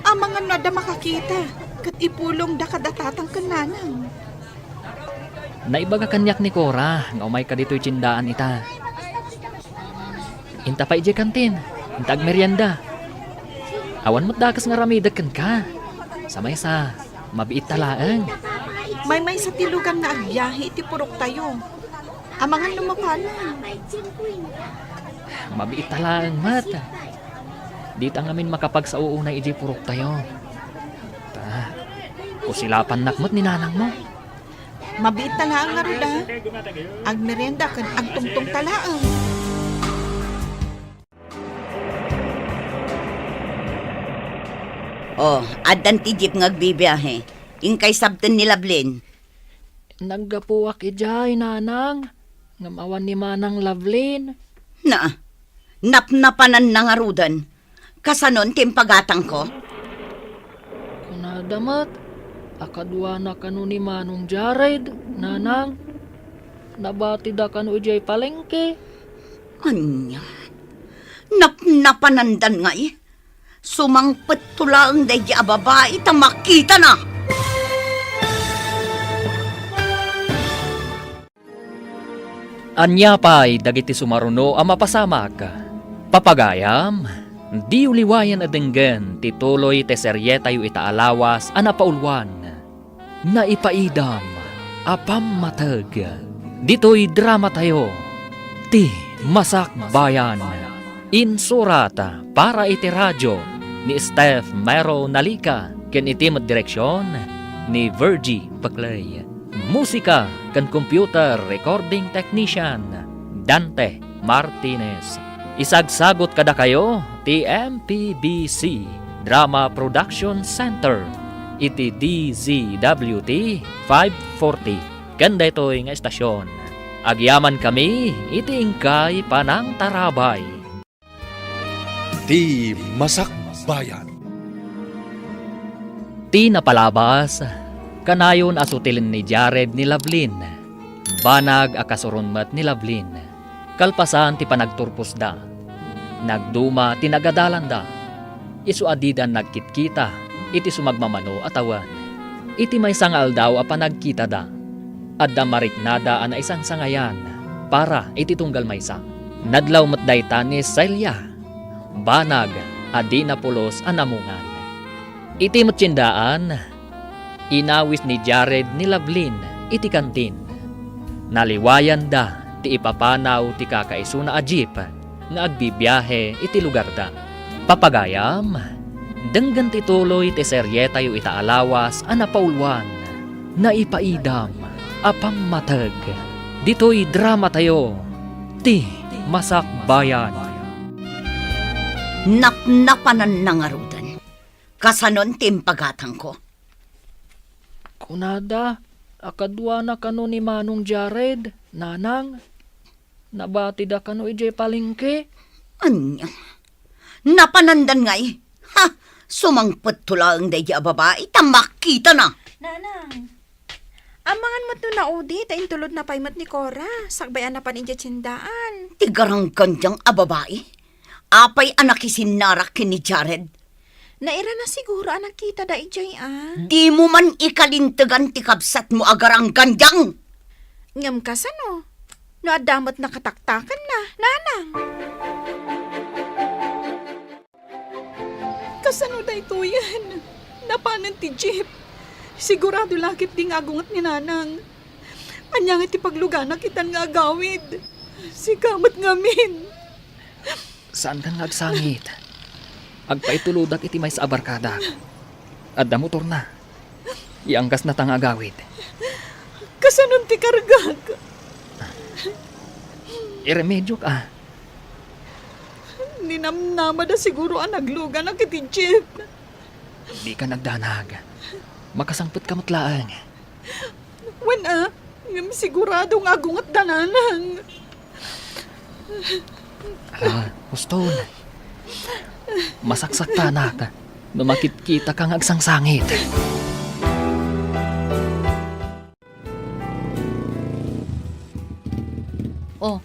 D: Ang mga nada makakita. Kat ipulong da kadatatang kananang.
B: Naibaga kanyak ni Cora, nga umay ka dito'y tsindaan ita. Inta pa ije kantin, inta ag merienda. Awan mo't dakas nga ramidag kan ka. Samay sa, mabiit talaang.
D: May sa tilugan na agyahe iti purok tayo. Amangan lumapanan.
B: Mabiit talaang mat. Dita ngamin makapag sa uunay ije purok tayo. Ta, kusilapan nakmat ni nanang mo.
D: Mabiit talaang nga ruda. Ag merienda kan agtungtong talaang.
C: Oh, adan ti jeep ngagbibiyahe. Ingkay sabten ni Lovelyn.
B: Naggapuwak ijay, nanang. Ngamawan ni manang Lovelyn.
C: Na, napnapanan na nga rudan. Kasanon timpagatang ko.
B: Kunadamat, akadwa na kanu ni manong Jared, nanang. Nabati da kanu ijay palengke.
C: Anya, napnapanandan nga eh. Sumangpet tulang day di babae ta makita na.
B: Anya pa'y dagiti sumaruno ang mapasamak. Papagayam, di uliwayan adenggan tituloy te serye tayo itaalawas anapaulwan. Naipaidam, apam matag. Dito'y drama tayo. Ti Masak Bayan. Insurata para iti radyo ni Steph Mero Nalika ken iti direksyon ni Virgie Paclay. Musika ken computer recording technician Dante Martinez. Isagsagot kada kayo ti MPBC Drama Production Center iti DZWT 540 ken daytoy nga estasyon. Agyaman kami iti ingkay panang tarabay.
I: Ti Masak Bayan.
B: Ti napalabas, kanayon asutilin ni Jared ni Lovelyn. Banag akasurunmat ni Lovelyn. Kalpasan ti panagturpos da. Nagduma ti nagadalan da. Isu adidan nagkitkita, iti sumagmamano atawan. Iti may sangal daw a panagkita da. Adda mariknada ana isang sangayan para iti tunggal maysa. Nadlaw matdayta ni Celia. Banag adi na pulos anamungan. Iti matsyendaan, inawis ni Jared ni Lovelyn iti kantin. Naliwayan da ti ipapanaw ti kakaisuna a jeep nga agbibiyahe iti lugar da. Papagayam, denggan ti tuloy ti serye tayo itaalawas anapaulwan. Naipaidam, apang matag. Dito'y drama tayo. Ti Masak Bayan.
C: Napnapanan na nga rudan. Kasanon timpagatang ko.
B: Kunada, Akadwa na kano ni Manong Jared, nanang. Nabati da kano ijay palengke.
C: Anya? Napanandan nga eh. Ha! Sumangpot tulang day di babae. Tamakita na.
E: Nanang, amangan mo't na udi, ta intulod na paimot ni Cora. Sakbayan na paninja tsindaan.
C: Tigarang kandyang babae. Apay anak isinarak ni Jared.
E: Naira na siguro anak kita da ijay
C: Di mo man ikalintagan ti kabsat mo agarang kandyang.
E: Ngam ka sano? No adamot na kataktakan na, nanang.
D: Kasano da ito yan? Napanan ti Jeep. Sigurado lakit di nga agungat ni nanang. Anya nga ti paglugana kitan nga agawid. Sikamat ngamin.
B: Saan ka nga agsangit? Agpaituludak iti may sa abarkada. Adda motor na. Iangkas na tang agawid.
D: Kasanon ti kargag.
B: Iremedyo ka.
D: Ninamnama da siguro ang naglugan na kiti Jeep.
B: Di ka nagdanag. Makasangpot ka matlaang.
D: Ngam sigurado nga agungat da nanang.
B: Gusto na. Masaksakta na ka. Numakit-kita kang agsangsangit.
E: Oh,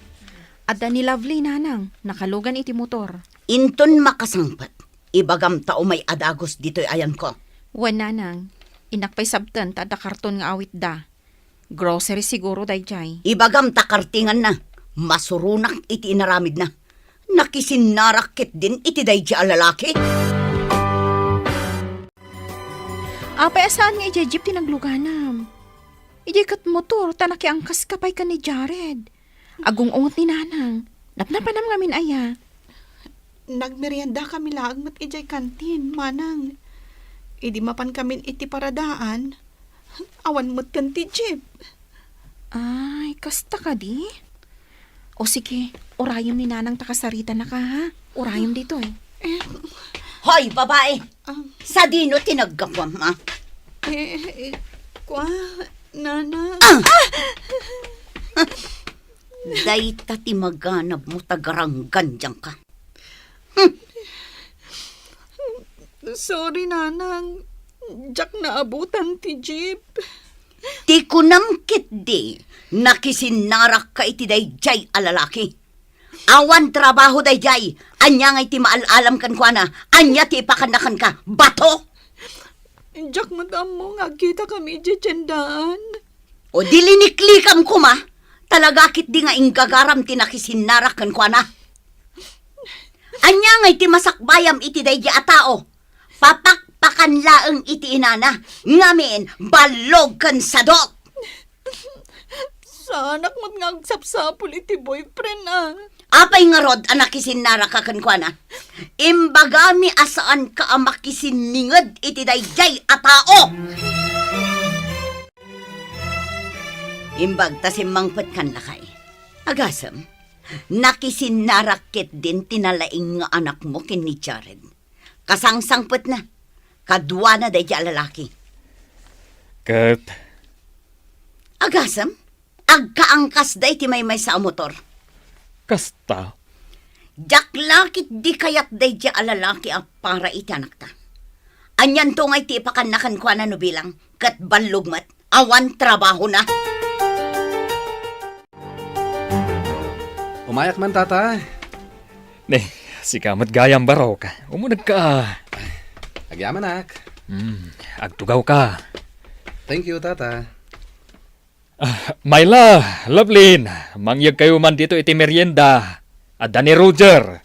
E: adda ni Lovely, nanang. Nakalugan iti motor.
C: Inton makasangpat. Ibagam tao may adagos dito'y ayan ko.
E: Wan, nanang. Inakpay sabtan, tada karton nga awit da. Grocery siguro day jay.
C: Ibagam takartingan na. Masurunak iti inaramid na. Nakisinarakit din iti day di alalaki.
E: Apay asaan nga ijay jeep tinagluganam. Ijay kat motor, tanaki angkas kapay ka ni Jared. Agong ungot ni nanang. Napnapanam ngamin aya.
D: Nagmerienda kami laang mat ijay kantin, manang. Idi mapan kami iti paradaan. Awan mo't kan ti Jeep.
E: Ay, kasta ka di? O sige, orayom ni nanang takasarita na ka ha. Orayom dito eh.
C: Hoy, babae! Sa dino tinaggakwam, ha?
D: Nana.
C: Day tati maganap mo tagarang gandyang ka.
D: Sorry, nanang. Jack na abutan ti Jeep.
C: Ti kunamkit di, nakisinarak ka iti dayjay alalaki. Awan trabaho dayjay, anya nga iti maalalam kan kwa na, anya ti ipakanakan ka, bato!
D: Jack, madam mo nga kita kami dyan.
C: O diliniklikam ko ma, talaga kit di nga ingagaram ti nakisinarak kan kwa na. Anya nga iti masakbayam iti dayjay a tao, papakpakan laeng iti inana, ngamin balog kan sadok.
D: Sa anak mo't nga agsapsapul iti boyfriend
C: Apay nga rod anak isinara ka kan kwa na. Imbagami asaan ka amakisiningad iti dayjay a tao. Imbag tasimangpet kan lakay. Agasam, nakisinarakit din tinalaing nga anak mo kin ni Jared. Kasangsangpet na. Kadwa na dayjay lalaki.
B: Kat,
C: Agasam, agkaangkas day ti may sa motor.
B: kasta.
C: Jaklakit di kayat day di alalaki a para iti anak ta. Anyan to ngay ti ipakanakan kwa na no bilang kat balugmat awan trabaho na.
F: Umayak man, tata.
B: Ne, si kamat gayam barok. Umunag ka.
F: Agyaman, nak.
B: Agtugaw ka.
F: Thank you, tata.
B: Myla, Lovelyn, mangyag kayo man dito iti merienda. Adda ni Roger.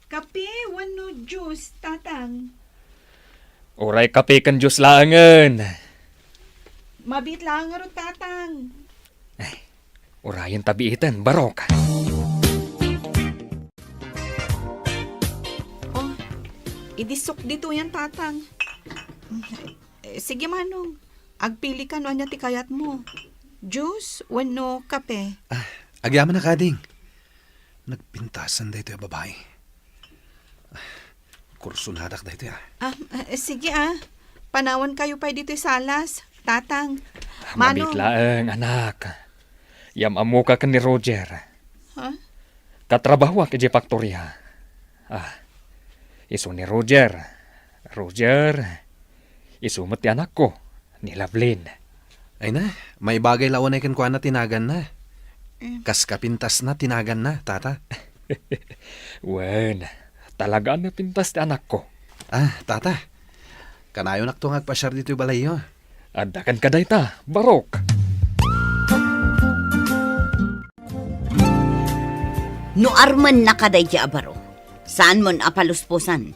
D: Kape, wano juice, tatang.
B: Oray kape kan Diyos laangan.
D: Mabit lang nga ro, tatang.
B: Orayan tabiitan, barok.
D: Idisok dito yan, tatang. Sige, manong. Agpili ka no anya ti kayat mo. Juice, wano kape.
F: Agyaman na, kading. Nagpintasan da ito yung babae. Kursun hadak da ito,
D: Sige, panawan kayo pa dito sa salas. Tatang, Mano?
B: Mabitlaeng, anak. Yam amo ka ni Roger.
D: Ha?
B: Katrabaho ka di faktorya. Iso ni Roger. Roger, isumot ti anak ko, ni Lovelyn.
F: Ay na, may bagay lawan ay kan na tinagan na. Kas kapintas na tinagan na, tata.
B: Wen, talaga na pintas ti anak ko.
F: Tata, kanayo nakto ngagpasyar dito yung balayo.
B: Adakan ka dayta, Barok.
C: No arman nakaday di abaro. Saan mon apaluspusan?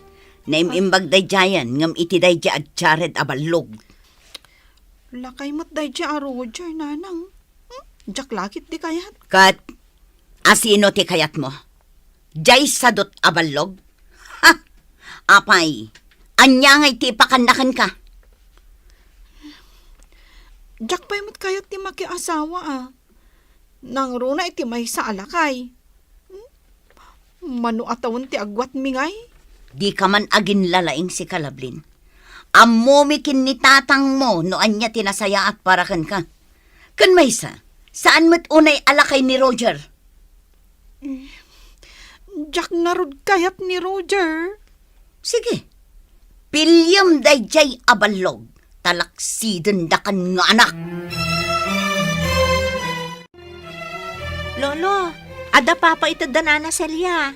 C: Naimimbag day jayan, ngam iti day di at Jared abalog.
D: Lakay mo't day dya, Roger, nanang. Jak lakit di kayat.
C: Kat, asino ti kayat mo? Jay sadot abalog? Ha! Apay, anya ngay ti pakandakan ka.
D: Jak pa'y mo't kayat ti makiasawa Nang runa iti may sa alakay. Mano atawon ti agwat mingay?
C: Di ka man agin lalaing si Kalablin. Amomikin ni tatang mo no anya tinasaya at parakan ka. Kan maysa, saan mo't unay alakay ni Roger?
D: Jak narod kayat ni Roger.
C: Sige, pilyam day jay abalog, talaksiden da kan nga anak.
G: Lolo, ada papa itadanana selya.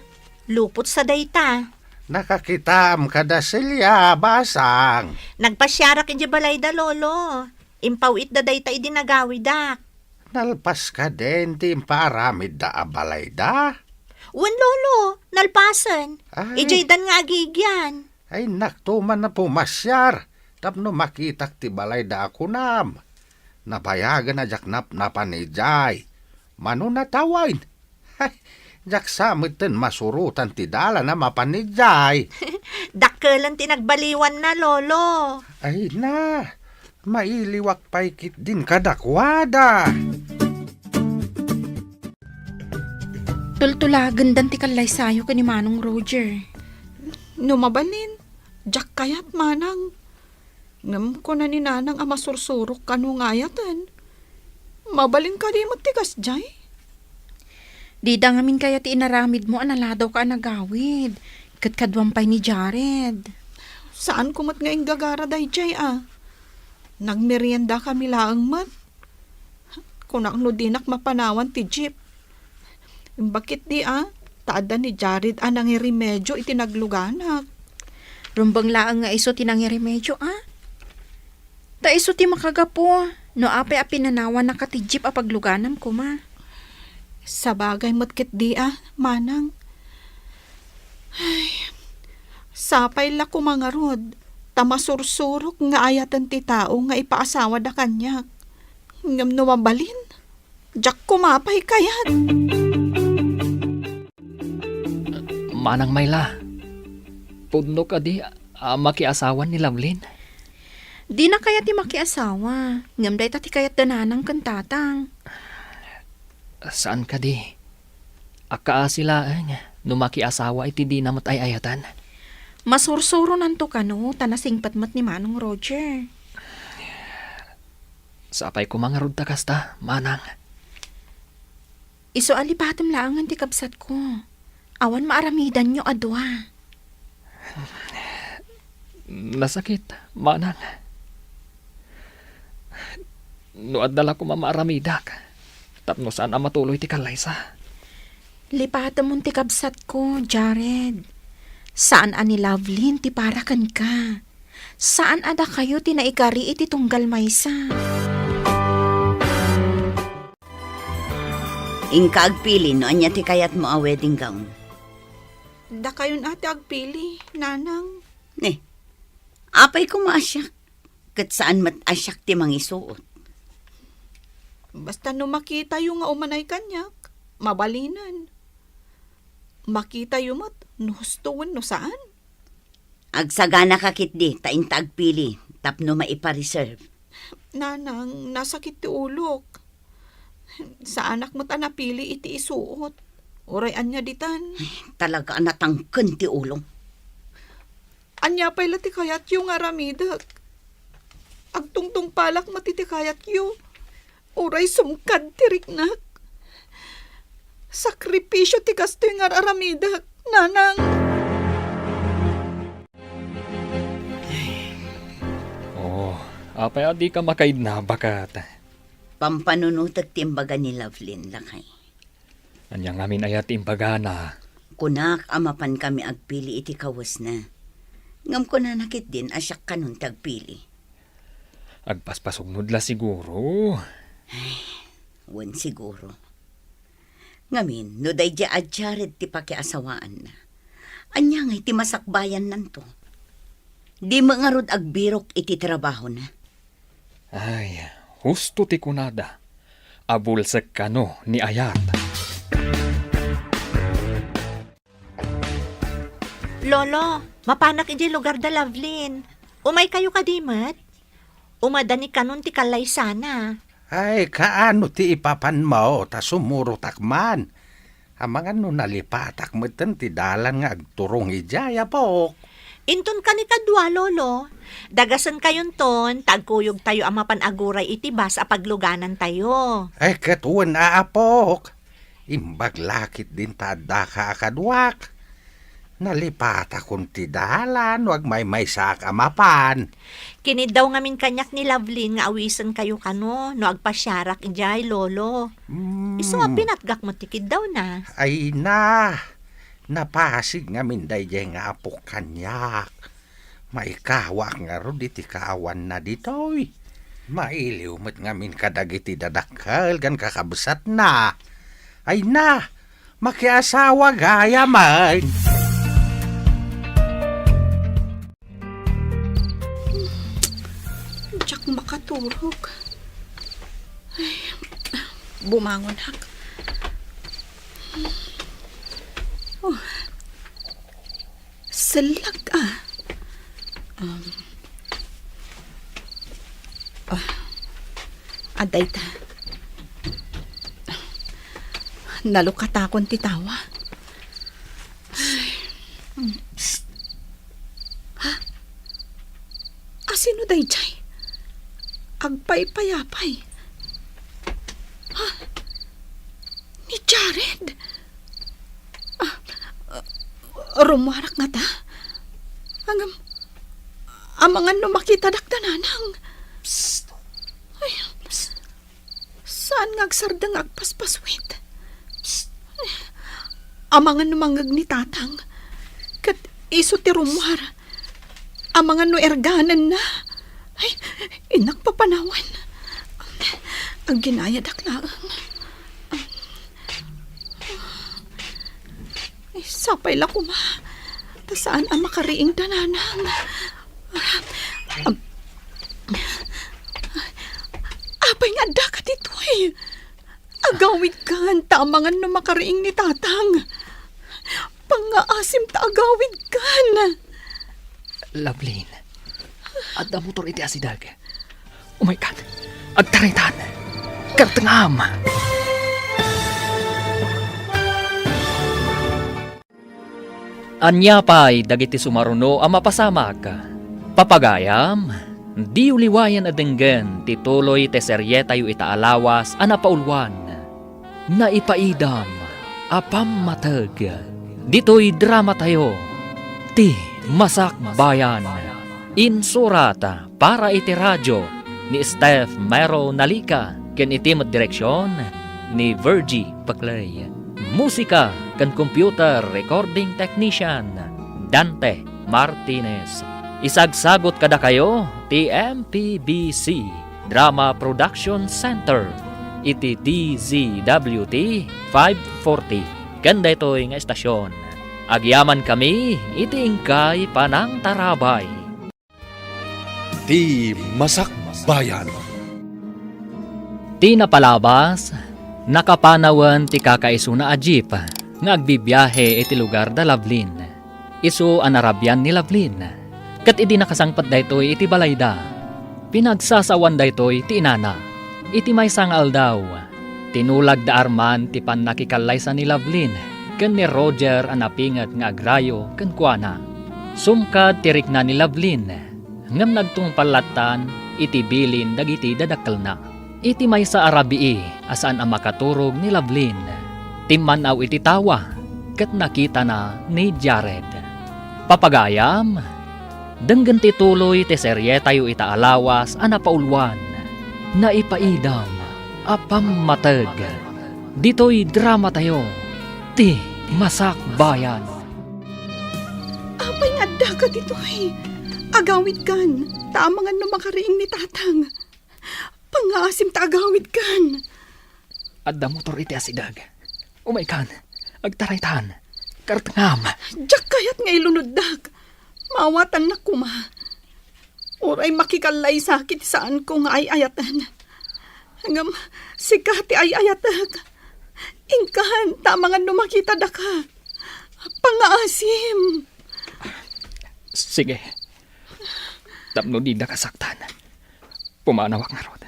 G: Lupot sa dayta.
H: Nakakitam kada silya, basang.
G: Nagpasyarak iti balay da, Lolo. Impaw it da dayta idinagawi dak.
H: Nalpas ka din, timparamid da abalay da.
G: Wan, Lolo, nalpasan.
H: Ay.
G: Ijay dan nga agigyan.
H: Ay naktuman na pumasyar. Tapno makitak ti balay da ako nam. Napayagan na jaknap na panijay. Mano natawain. Ay, jak samitin masurutan ti dala na mapanijay.
G: Dakkelan tinagbaliwan na, Lolo.
H: Ay na, mailiwak paikit din kadakwada.
E: Tultulagan dan ti kalay sayo ka ni Manong Roger.
D: Numabalin. Jak kayat manang. Ngam ko na ni nanang amasursurok kanu ngayatan. Mabalin ka di mo tigas jay.
E: Di da ngamin kaya ti inaramid mo analadaw ka nagawid. Katkadwampay ni Jared.
D: Saan kumot nga yung gagara day jay Nagmerienda kami laang mat. Kunak no dinak mapanawan ti jeep. Bakit di taada ni Jared anang remedyo itinagluganak.
E: Rumbang laang nga iso tinangiremedyo Ta iso ti makagapo. No apay apinanawan na katijip apagluganam ko ma.
D: Sa bagay mo't di manang. Ay, sapay la kumangarod. Tamasursurok nga ayatan ti tao nga ipaasawa da kanyak. Ngam numabalin. Jak kumapay kayat.
B: Manang Mayla, pudno ka di makiasawan ni Lovelyn.
E: Di na kaya ti makiasawa. Ngam day ti kayat dananang kantatang.
B: Saan ka di? Aka sila no makiasawa iti di namat ay ayatan.
E: Masursuro nanto ka no, tanasingpatmat ni Manong Roger.
B: Sapay ko mga rod kasta, manang.
E: Iso alipatam laangan ti kabsat ko. Awan maaramidan nyo adwa.
B: Nasakit, manang. No adala ko mamaaramidak. Tapno saan ang matuloy ti kalaysa.
E: Lipatam mo ti kabsat ko, Jared. Saan ani Lovelyn ti parakan ka? Saan ada kayo ti naikari iti tunggal maysa?
C: Ingka agpili no anya ti kayat mo a wedding gown.
D: Da kayon ate agpili, nanang.
C: Apay ko maasyak. Kat saan mat asyak ti mangisuot.
D: Basta no makita yung nga umanay kanyak, mabalinan. Makita yung mat, no hustuan no saan?
C: Agsagana kakit di, taing tagpili, tapno maipa-reserve.
D: Nanang, nasakit ti ulok. Sa anak mo't anapili iti isuot. Oray anya ditan.
C: Talaga natangken ti ulong.
D: Anya pa'y lati kayat yung aramidak. Agtungtong palak matitikayat yu. Uray sumkad tiriknak. Sakripisyo ti kastoy nga aramidak, nanang.
B: Oh, apay adi ka makaid na bakat.
C: Pampanunutag timbaga ni Lovelyn lakay.
B: Anyang amin ayat imbaga na.
C: Kunak amapan kami agpili iti kawas na. Ngam ko na nakit din asyak kanun tagpili.
B: Agpaspasugnod la siguro.
C: Wan siguro. Ngamin, no day di adjared ti pakiasawaan na. Anya nga iti masakbayan nanto. Di mangarod agbirok iti trabaho na.
B: Ay, husto ti kunada. Abulsek kano ni ayat.
G: Lolo, mapanak iti lugar da Lovelyn. Umay kayo kadimat? Umadani kanon ti kalay sana.
H: Ay, kaano ti ipapan mo, ta sumuro takman. Amangan no nalipatak mo ti dalan nga agturong ijaya po.
G: Inton ka ni kadwa, Lolo. Dagasan kayon ton, tagkuyog tayo amapan aguray iti bas a pagluganan tayo.
H: Ay, katuan aapok. Imbaglakit din tada ka akadwak. Nalipatak kung ti dalan, wag may sak amapan.
G: Kinid daw ngamin kanyak ni Lovelyn nga awisan kayo kano, no agpasyarak ijay, Lolo. Iso pinatgak mo tikid daw na.
H: Ay na, napasig nga minday nga apok kanyak. May kawak nga ro diti kaawan na ditoy. Mailiw mo't nga min kadagiti dadakal gan kakabsat na. Ay na, makiasawa gaya man.
D: Diyak makaturog. Ay, bumangon hak. Oh. Salag aday ta. Nalukatakon ti tawa. Ha? Asino day jay? Agpay-payapay. Ha? Ni Jared? Rumarak nga ta? Amangan no makita dakdananang. Psst. Ay, psst. Saan nga agsardang agpaspaswit? Psst. Amangan no mangag ni tatang. Kat iso ti rumwar. Amangan no erganan na. Ay, inak papanawan. Ang ginaya daklaang. Ay, sapay la kuma. Ta saan ang makariing dananang? Apay nga dakat ito eh. Agawid kan, tamangan no makariing ni tatang. Pangaasim ta agawid kan.
B: Lovelyn, adda motor iti asidag. Oh my God, agtaritan. Kartangam. Anya pa'y dagiti sumaruno ang mapasamak. Papagayam, di uliwayan adenggen tituloy te serye tayo itaalawas anapaulwan. Naipaidam, apam matag. Dito'y drama tayo. Ti Masak Bayan. Insurata para iti radyo ni Steph Mero Nalika ken iti direksyon ni Virgie Paclay. Musika kan computer recording technician Dante Martinez. Isagsagot kada kayo ti MPBC Drama Production Center iti DZWT 540. Ganda ito'y nga estasyon. Agyaman kami iti ingkay panang tarabay.
I: Di Masak Bayan.
B: Ti napalabas, nakapanawan ti kakaiso na ajip nga agbibiyahe iti lugar da Lovelyn. Isu an Arabian ni Lovelyn. Kat iti nakasangpat daytoy iti balayda. Pinagsasawan daytoy ti inana. Iti may sangal daw. Tinulag da arman ti pannakikallaysa ni Lovelyn ken ni Roger an napingat nga agrayo ken kuana. Sumkad tirik na ni Lovelyn ngem nagtungpalatan iti bilin dagiti dadakkel na. Iti may sa arabii asaan ang makaturog ni Lovelyn. Timmanaw iti tawa ket nakita na ni Jared. Papagayam, denggen ti tuloy ti serye tayo itaalawas a napaulwan. Naipaidam apam mateg. Dito'y drama tayo ti Masak Bayan.
D: Apay nga da ka dito eh. Agawid kan. Tamangan no makariing ni tatang. Pangasim ta agawid kan.
B: Adda motor iti asidag. Umay kan, agtaraytan, kartangam.
D: Diyak kayat nga ilunoddag. Mawatan na kuma. Oray makikalay sakit saan ko nga ay ayatan. Hanggang sikati ay ayatag. Ingkan, tamangan no makita da ka. Pangaasim.
B: Sige. Tapno di na kasaktan. Pumanawak nga rod.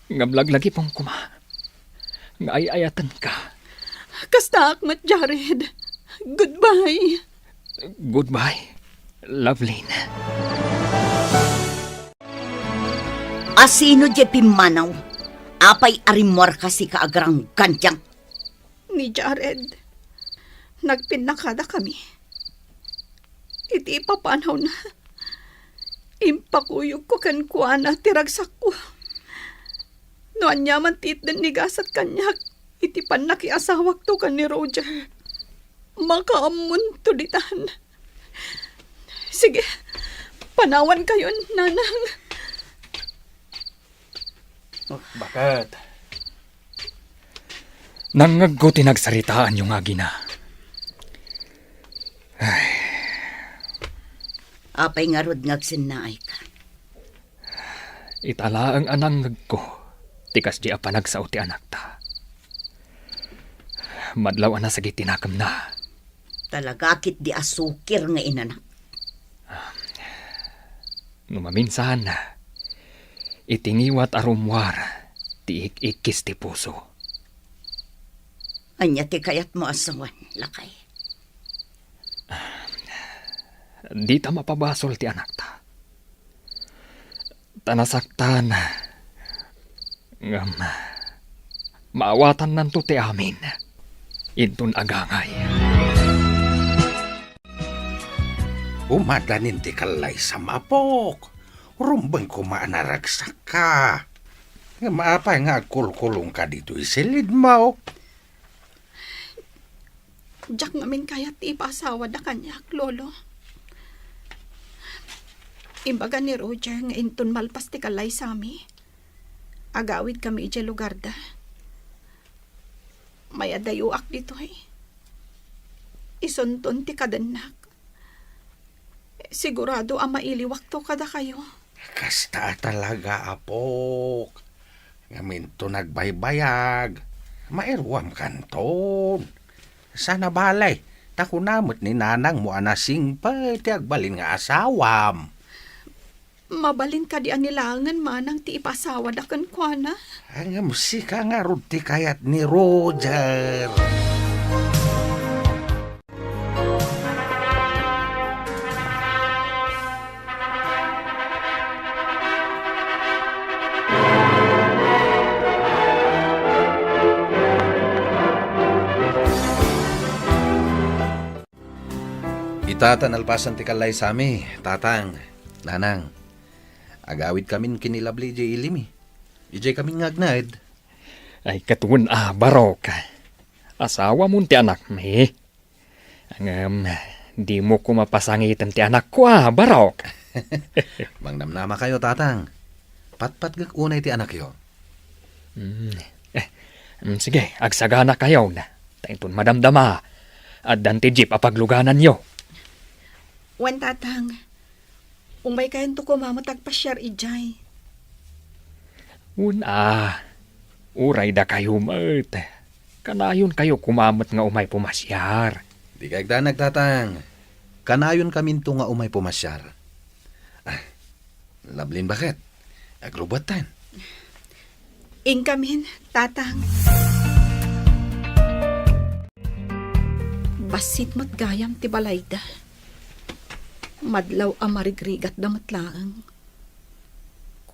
B: Ngablaglagi pong kuma. Ngayayatan ka.
D: Kasta akmat, Jared. Goodbye.
B: Goodbye, Lovelyn.
C: Asino di pimanaw? Apay arimor kasi kaagrang gantyang.
D: Ni Jared. Nagpinakada kami. Iti ipapanaw na. Impakuyog ko kan kuana tiragsak ko. Noan yaman titdan ni gasat kanyak. Iti panakiasawak to kan ni Roger. Makaamun to ditan. Sige, panawan kayo, nanang.
B: Bakit? Nangagko tinagsaritaan yung agina.
C: Apay nga rod ngagsinnaay ka.
B: Itala ang anangag ko. Tikas di apanag sa uti anak ta. Madlaw na sa gitinakam na.
C: Talaga kit di asukir nga inanak.
B: Numaminsan na. Itingiwat arumwar. Tiik-ikis ti puso.
C: Anya ti kayat mo asawan, lakay.
B: Di ta mapabasol ti anak ta. Tanasaktan. Ngam. Maawatan nanto ti amin. Intun agangay.
H: Umadanin ti kalay sa mapok. Rumbang kumaanaragsak ka. Nga maapay nga kulkulong ka dito isilid mo.
D: Diyak ngamin kayat ipasawa da kanyak, lolo. Imbaga ni Roger nga inton malpas ti kalay sami. Agawid kami iti lugar da. May adayuak dito eh. Isunton ti kadanak. Sigurado ang mailiwak to kada kayo.
H: Kasta talaga, apok. Ngamin to nagbaybayag. Mairwam kanton. Sana balay. Takunamot ni nanang mo anasing pa ti agbalin nga asawam.
D: Mabalin ka di anilangan manang ti ipasawa da kan kuana.
H: Ang musika nga ruti kayat ni Roger.
F: Itatan alpasan ti kalay sami, tatang, nanang. Agawid kamin kinilabli jay ilimi. Ijay kaming ngagnad.
B: Ay katun barok. Asawa mo ti anak mi. Di mo ko mapasangitan ti anak ko barok.
F: Mangnamnama kayo, tatang. Patpat gag unay ti anak yo.
B: Sige, agsagana kayo na. Taintun madamdama. At danti jeep apagluganan yo.
D: Wan tatang, umay kayan to kumamatag pasyar ijay.
B: Uray da kayo mat. Kanayon kayo kumamat nga umay pumasyar.
F: Di kay danag, tatang. Kanayon kaminto nga umay pumasyar. Lablin bakit? Aglubatan.
D: Ingkamin, tatang. Basit mat gayam ti balayda. Madlaw ang marigrigat damat laang.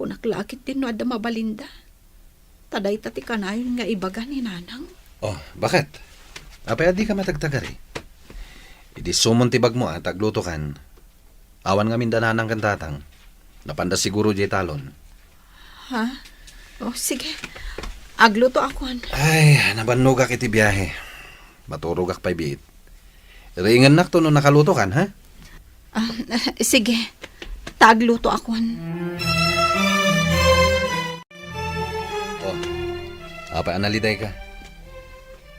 D: Kunaklakit din no adda mabalinda. Taday tati kanayon nga ibaga ni nanang.
F: Oh, bakit? Apay adi ka matagtagari. Idi sumon tibag mo tagluto kan. Awan nga mindananang kan tatang. Napanda siguro jay talon.
D: Ha? Oh, sige. Agluto ako.
F: Ay, nabanugak iti biyahe. Maturugak pa'y biit. Ringan nak to no nakaluto kan, ha?
D: Sige. Tagluto ako.
F: Oh, apa analiday ka?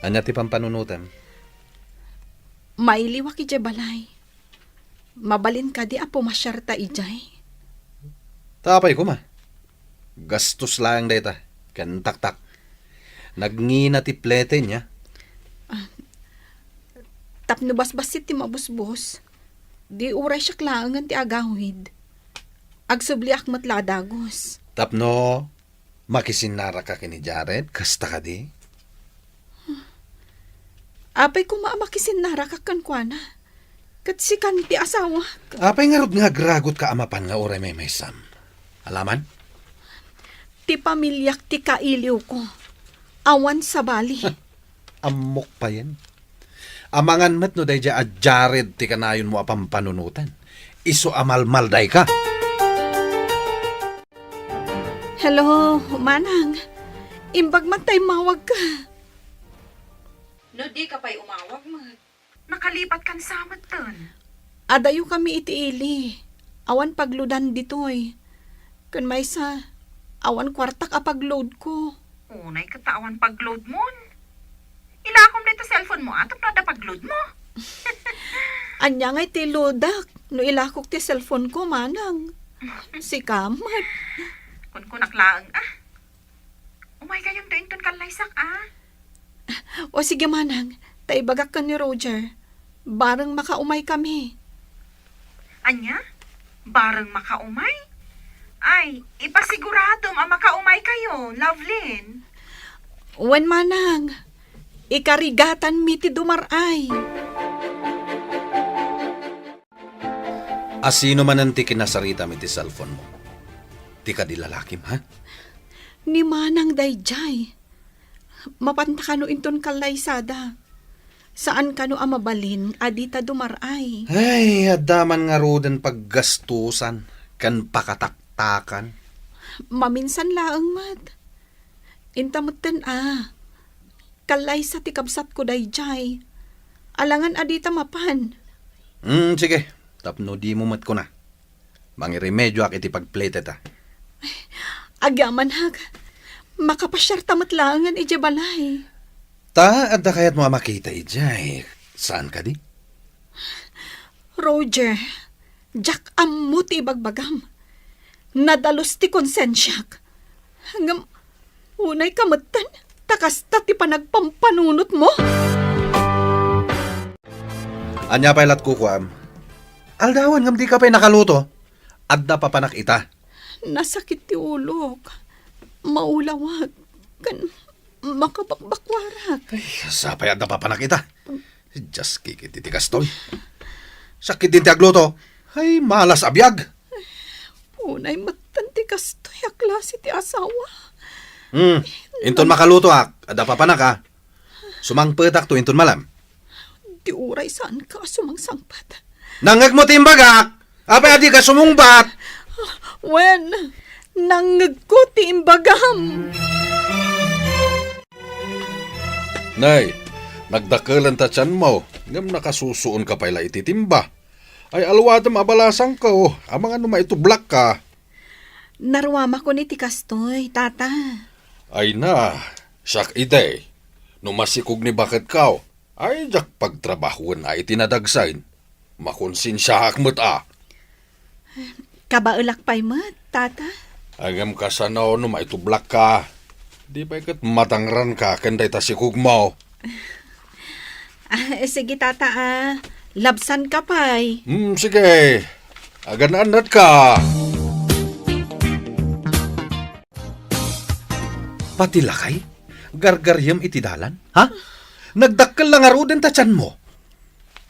F: Anya ti pampanunutan?
D: Mailiwak ijay balay. Mabalin ka di apo masyarta ijay.
F: Tapay ko ma. Gastos lang dayta. Kan tak-tak. Nagngina ti plete niya.
D: Tapno basbasit ti mabusbos. Di uray siya klaangan ti agawid. Agsubliak matladagos.
F: Tapno, makisinara ka kini Jared, kasta ka di?
D: Apay ko maamakisin narakakan kwa na. Kat si kanti asawa.
F: Apay nga rod nga gragot ka amapan nga oray may sam. Alaman?
D: Ti pamilyak ti kailiw ko. Awan sa bali.
F: Amok pa yan. Amangan met no day a Jared ti kanayon mo apang panunutan. Iso amalmalday ka.
D: Hello, manang. Imbag man tay mawag ka.
E: No, di ka pa'y umawag, mag. Nakalipat kan samat ton.
D: Adayo kami itiili. Awan pagludan ditoy. Kan may sa awan kwartak apag-load ko.
E: Unay katawan pag-load mo. Ilakom dito cellphone mo, atop na da pag-load mo.
D: Anya nga iti lodak. No ilakok ti cellphone ko, manang. Si kamat.
E: Kun kunaklaan, umay kayong doon ton kalaysak,
D: O sige, manang. Taibagak ka ni Roger. Barang makaumay kami.
E: Anya? Barang makaumay? Ay, ipasigurado makaumay kayo, Lovelyn.
D: Wen manang. Ikarigatan mi ti dumaray.
F: Asino man ang ti kinasarita mi ti cellphone mo? Ti ka di lalakim, ha?
D: Ni manang dayjay. Mapanta ka no inton kalaysada. Saan ka no amabalin, adita dumaray.
F: Ay, adaman nga roden paggastusan, kan pakataktakan.
D: Maminsan laang mat. Intamutan kalaysa ti kabsat ko dayjay. Alangan adita mapan.
F: Sige. Tapno di mo mat ko na. Mangiremedyo ak iti pagplete ta.
D: Agyaman hag. Makapasyar tamat langan ije balay.
F: Ta, adda kayat mo makita ijay. Saan ka di?
D: Roger, Jack amuti bagbagam. Nadalos ti konsensyak. Hanggang unay kamatan, takasta ti panagpampanunot mo.
F: Anya pa'y lat kukuam. Aldawan ngam di ka pa'y nakaluto. Adda pa panakita.
D: Nasakit ti ulok. Maulawag. Kan makabakbakwarak.
F: Ay, sapay adda pa panakita. Diyas kikit iti kastoy. Sakit din ti agluto. Ay, malas abiyag.
D: Unay matanti kastoy a klase ti asawa.
F: Inton makaluto ak. Adda pa panaka. Sumangpetak to inton malam.
D: Ti uray saan ka sumangsangpat.
F: Nangag mo timbagak. Apay adi ka sumungbat.
D: Wen, nangag ko ti imbagam.
H: Nay, nagdakalan ta tiyan mo. Ngam nakasusuon ka pala ititimba. Ay alwadam abalasang ka amang ano maitublak ka.
D: Narwama ko ni ti kastoy, tata.
H: Ay na, siyak ide. Numasikog ni bakit ka. Ay jak pagtrabahuan ay tinadagsain. Makonsensya hakmat
D: Kabaulak pa'y mat, tata.
H: Agam ka sana no maitublak ka. Di ba ikat matangran ka kanday tasikog mo.
D: Sige, tata, labsan ka pa'y.
H: Sige. Agan-anat ka.
F: Pati lakay? Gargaryam iti dalan? Ha? Nagdakkel lang aroden ta tiyan mo.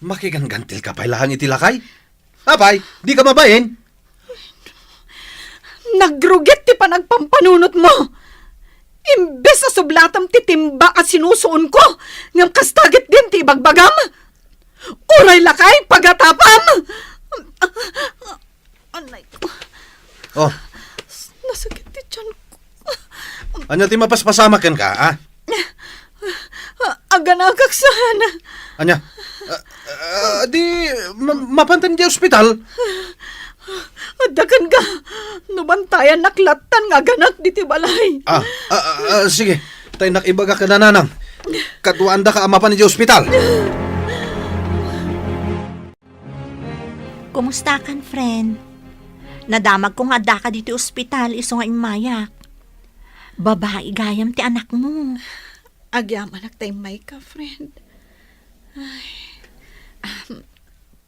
F: Makigangantil ka pa'y lahang iti lakay? Apay, di ka mabayin?
D: Nagrugit ti panagpampanunot mo. Imbes sa sublatam ti timba at sinusuon ko, ngam kastagit din ti bagbagam. Uray lakay pagatapam. Anay ko,
F: Oh,
D: nasakit ti tiyan ko.
F: anya ti mapaspasamakan ka, ah?
D: Aganagak sana.
F: Anya? Di, mapantan di ospital.
D: Dagan ka, nubantayan naklatan nga ganak di ti balay.
F: Sige. Tay nakibaga ka na nanang. Katuan da ka amapan di ospital.
G: Kumusta kan, friend? Nadamag ko nga da ka dito ospital, iso nga imayak. Babae gayam ti anak mo.
D: Agyaman nagtaymay ka, friend.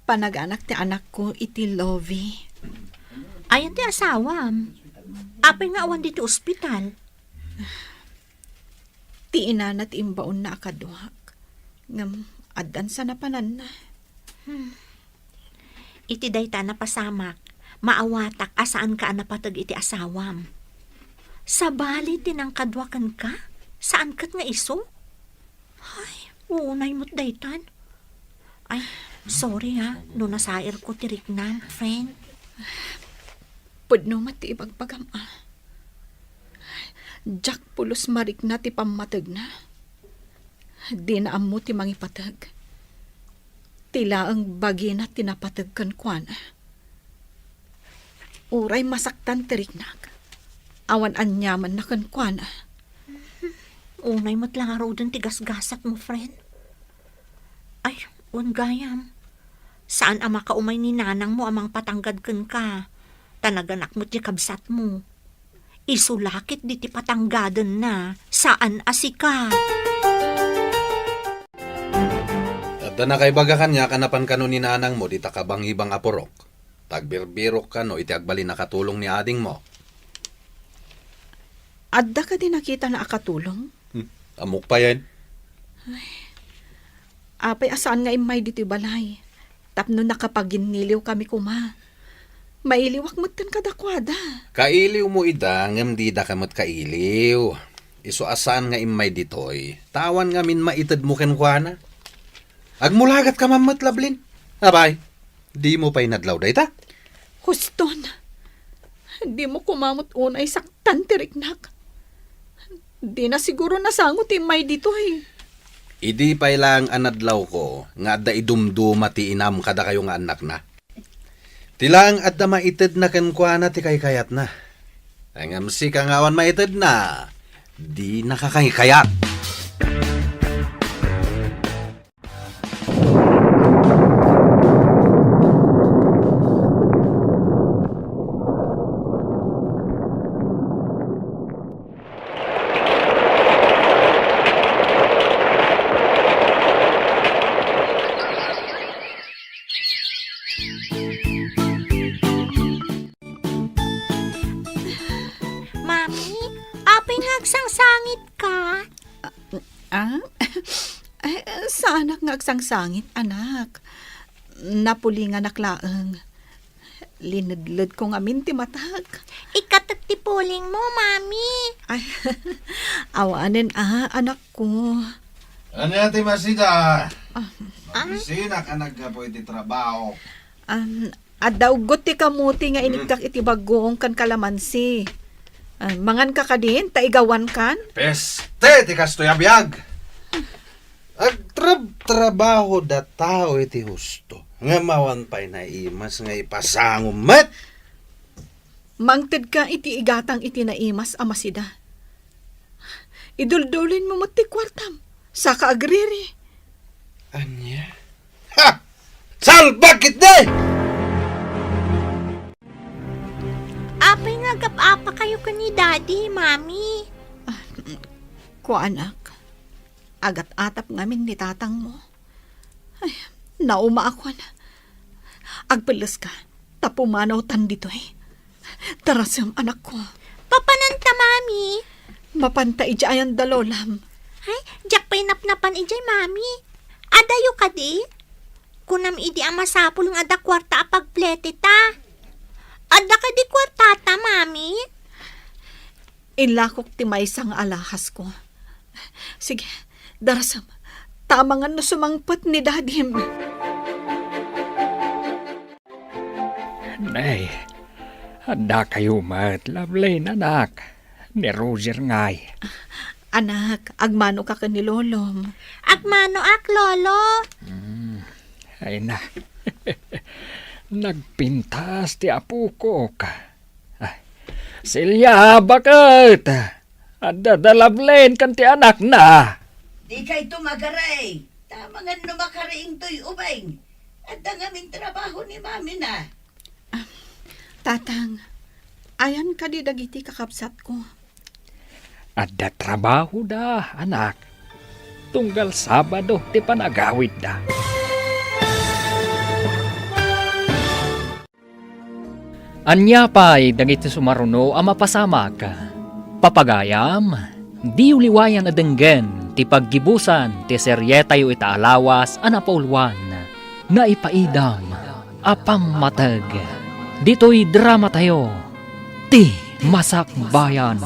D: Panaganak ti anak ko iti Lovey.
G: Ayan ti asawam. Apay nga awan dito ospital.
D: Ti inanat imbaon na akaduhak. Ngam adan sa napanan na.
G: Iti dayta na pasamak. Maawatak asaan ka napatag iti asawam. Sa bali tinangkadwakan ka? Saan kat nga iso? Ay, unay mo't daytan. Ay, sorry ha. No nasair ko tirik na, friend.
D: Pudno mati ibagbagam Jack pulos marik na ti pamatag na. Di na amo ti mangipatag. Tila ang bagi na tinapatag kan kwana. Uray masaktan tirik na. Awan anyaman na kan kwana.
G: Unay mo't lang araw dun tigas-gasak mo, friend. Ay, gayam. Saan ama ka umay ni nanang mo amang patanggad kan ka? Tanaganak mo't kabsat mo. Isulakit di ti patanggadan na. Saan asika?
F: At na kaibaga kanya kanapan kano ni nanang mo di takabang-ibang aporok. Tagbirbirok ka no iti agbali nakatulong ni ading mo.
D: Adda ka din nakita na akatulong?
F: Amok pa yan.
D: Apay asaan nga imay dito balay. Tapno nakapaginiliw kami kuma. Mailiwak mo't kan kadakwada.
F: Kailiw mo ida, ngam di da kamot kailiw. Iso asaan nga imay ditoy. Tawan nga min maitad mo ken kuana. Agmulagat ka mamat lablin. Abay, di mo pa'y nadlaw day ta?
D: Huston, di mo kumamot unay saktan tiriknak. Di na siguro nasangot imay dito eh.
F: Idi pa'y lang anadlaw ko, nga da idumduma ti inam kada kayo nga anak na. Tilang at da maitid na kankwana ti kayat na. Ang si kangawan maitid na, di nakakayat.
G: Mami, apay nagsangsangit ka.
D: Sa anak nga agsangsangit, anak. Napulingan naklaang. Linadlad ko nga minti matag.
G: Ikatag ti puling mo, Mami.
D: Ay, awanin anak ko.
H: Ano yati masida? Magisina ka nagkapoy ti trabaho.
D: Adawgot ti kamuti nga inigdak iti bagong kan kalamansi. Mangan ka din, taigawan kan?
F: Peste, ti kastoy abiyag. Agtrabaho da tao iti husto. Nga mawan pa'y naimas nga ipasangom met.
D: Mangted ka iti igatang iti naimas amasida. Iduldulin mo mati kwartam. Saka agriri.
F: Anya? Ha! Salbakit de!
G: Apay nagap-apa kayo ka ni Daddy, Mami.
D: Ko anak, agat-atap ngamin ni tatang mo. Ay, nauma ako na. Agpalas ka, tapumanaw tan dito eh. Tarasam anak ko.
G: Papananta, Mami.
D: Mapanta ijayan dalolam.
G: Ay, jak pa'y napnapan ijay, Mami. Adayo ka di? Kunam idi ang masapul ng ada kwarta apagplete ta. Ada ka di kwarta ta, Mami. mami?
D: Inlakok ti may sang alahas ko. Sige, darasam. Tama nga no sumangpat ni dadim.
B: Nay, handa kayo mat, Loveline, anak. Ni Roger ngay.
D: Anak, agmano ka ni Lolom.
G: Agmano ak, lolo.
B: Ay na. Nagpintas ti apo ko ka. Ay, Silya, bakit? Ada Loveline kan ti anak na.
C: Di kay tumagaray. Tama nga no makaraing to'y ubay. At ang aming trabaho ni mami na.
D: Tatang, ayan ka di dagiti kakabsat ko.
B: Ada trabaho da, anak. Tunggal Sabado ti panagawid da. Anya pa'y dagiti sumaruno ang mapasamak. Papagayam, di uliwayan adenggen ti paggibusan ti seryetayo itaalawas anapaulwan na ipaidam apammatag. Dito'y drama tayo, ti Masakbayan.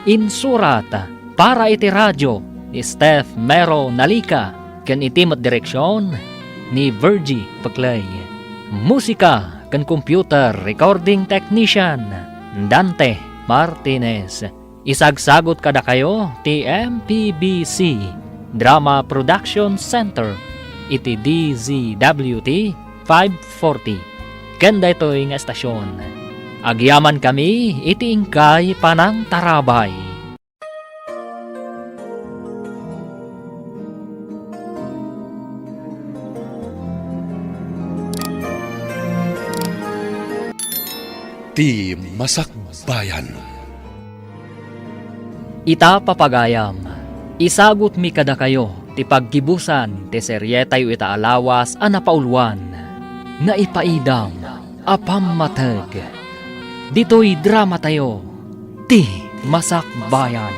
B: Insurat para iti radyo ni Steph Mero Nalika ken itimat direksyon ni Virgie Paclay. Musika ken computer recording technician Dante Martinez. Isagsagot kada kayo ti MPBC Drama Production Center iti DZWT 540. Kanda ito'y nga estasyon. Agyaman kami iti ingkay panang tarabay.
I: Ti Masakbayan.
B: Ita papagayam, isagot mi kada kayo ti paggibusan ti seryetayo itaalawas a napaulwan na ipaidam apammatag. Dito'y drama tayo, ti Masakbayan.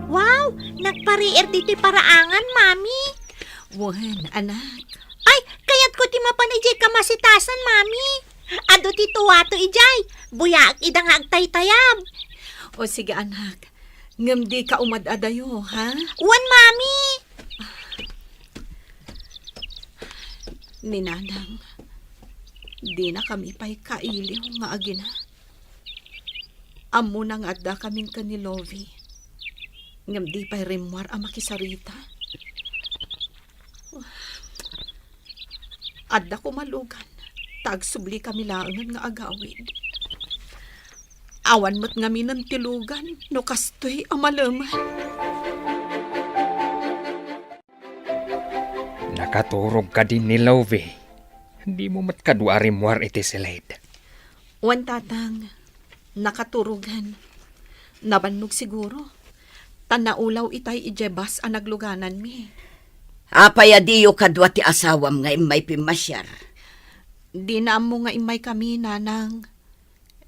G: Wow, nagpariir dito'y paraangan, mami.
D: Wan, anak.
G: Ay, kayat ko ti mapanijay kamasitasan, mami. Ado ti tuwato ijay. Buyaak idang agtaytayab.
D: O sige anak, ngam di ka umadadayo, ha?
G: Wan, mami.
D: Ninanang, di na kami pa'y kailiw nga agina. Amo nang adda kaming kanilovi. Ngam di pa'y rimwar ang makisarita. Adda ko malugan. Tagsubli kami laangan nga agawid. Awan mo't ngami ng tilugan, no kastoy amalaman.
B: Nakaturog ka din ni Lovey. Hindi mo mat kadwari muar iti silid.
D: Wan tatang, nakaturugan. Nabannog siguro. Tanaulaw itay ijebas ang nagluganan mi.
C: Apay adiyo kadwa ti asawam nga imay pimasyar.
D: Di na mo nga imay kami, nanang.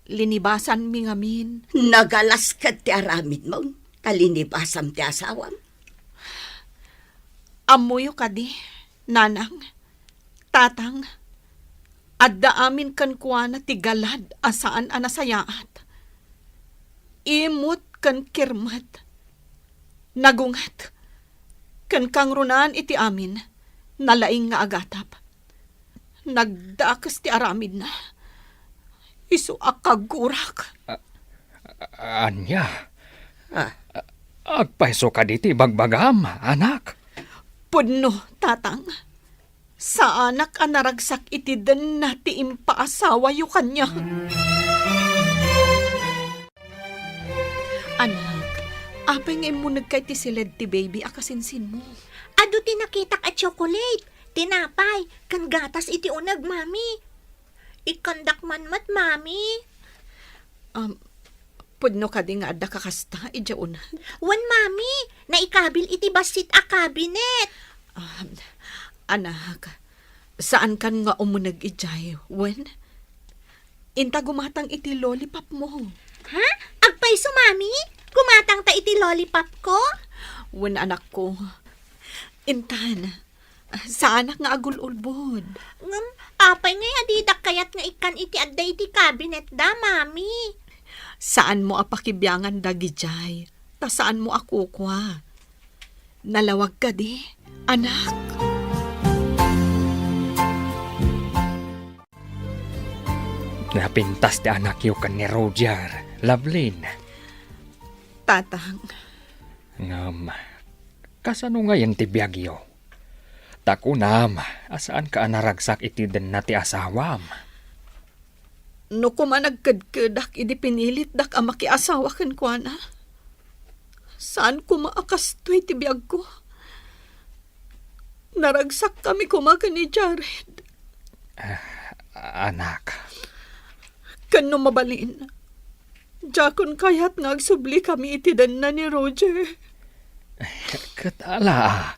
D: Linibasan mi ngamin.
C: Nagalas ka ti aramid mo. Kalinibasam ti asawam.
D: Amuyo ka di, nanang. Tatang. Adda amin kan kuwa na ti galad asaan anasayaat. Imut kan kirmat. Nagungat. Kan kang runaan iti amin. Nalaing nga agatap. Nagdakas ti aramid na. Isu akagurak.
B: Anya? Agpaiso ka diti bagbagam, anak.
D: Pudno, tatang. Sa anak ang naragsak iti den na ti impaasawa yu kanya. Anak, apay nga imunag kay ti siled ti baby akasinsin mo.
G: Ado ti nakitak at chocolate. Tinapay, kan gatas iti unag, mami. Ikandak man mat, mami.
D: Pudno ka di nga adda kakasta, ija una.
G: Wan, mami, naikabil iti basit a cabinet.
D: Anak, saan kan nga umunag ijay, wen? Inta gumatang iti lollipop mo.
G: Ha? Agpaiso, mami? Gumatang ta iti lollipop ko?
D: Wen, anak ko. Intan, sa anak nga agul-ulbod.
G: Ngam, Apay ngay adidak kayat nga ikan iti adday iti cabinet da, mami.
D: Saan mo apakibyangan dagi jay? Ta saan mo ako kwa? Nalawag ka di, anak.
B: Napintas ti anak yu kan ni Roger, Lovelyn.
D: Tatang,
B: Ngam, kasano ngayon ti biyagyo? Takunam, asaan ka anaragsak iti den na ti asawam?
D: no kumanagkadkadak idi pinilit dak ang makiasawa kan kwa na. Saan ko maakastoy ti biyag ko? Naragsak kami kumaga ni Jared.
B: Anak,
D: Kano mabalin. Jakon kayat nagsubli kami iti den na ni Roger.
B: katala.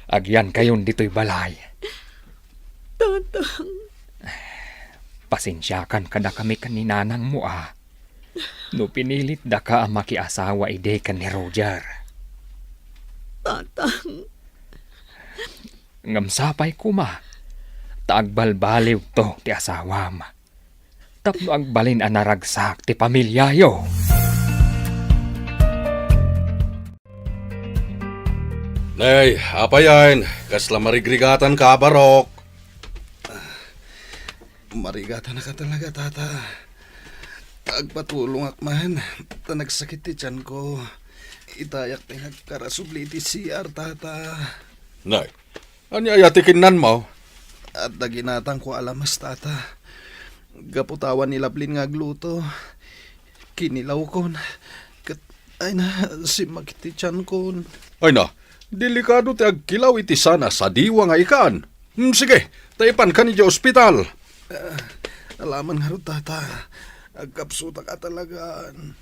B: Agyan kayon dito'y balay.
D: Tatang,
B: Pasensyakan ka na kami kaninanang mo No pinilit da ka ang makiasawa ide ka ni Roger.
D: tatang,
B: Ngamsapay kuma. Taagbalbaliw to ti asawam. Tapno agbalin ang naragsak ti pamilyayo.
I: Nay, apa yan? Kasla marigrigatan ka, Barok.
F: Marigatan na ka talaga, tata. Agpatulong akman. Nagsakit ti tiyan ko. Itayak na nagkarasubli ti CR, tata.
I: Nay, anya yatikinan mo?
F: At naginatang ko alamas, tata. Gaputawan ni Lovelyn nga gluto. Kinilaw kon. Ay na, si makiti tiyan kon.
I: Ay na, delikado ti agkilaw iti sana sa diwa nga ikan. Sige, taipan ka ni di ospital.
F: Alaman nga ro, tata. Agkapsuta ka talagaan.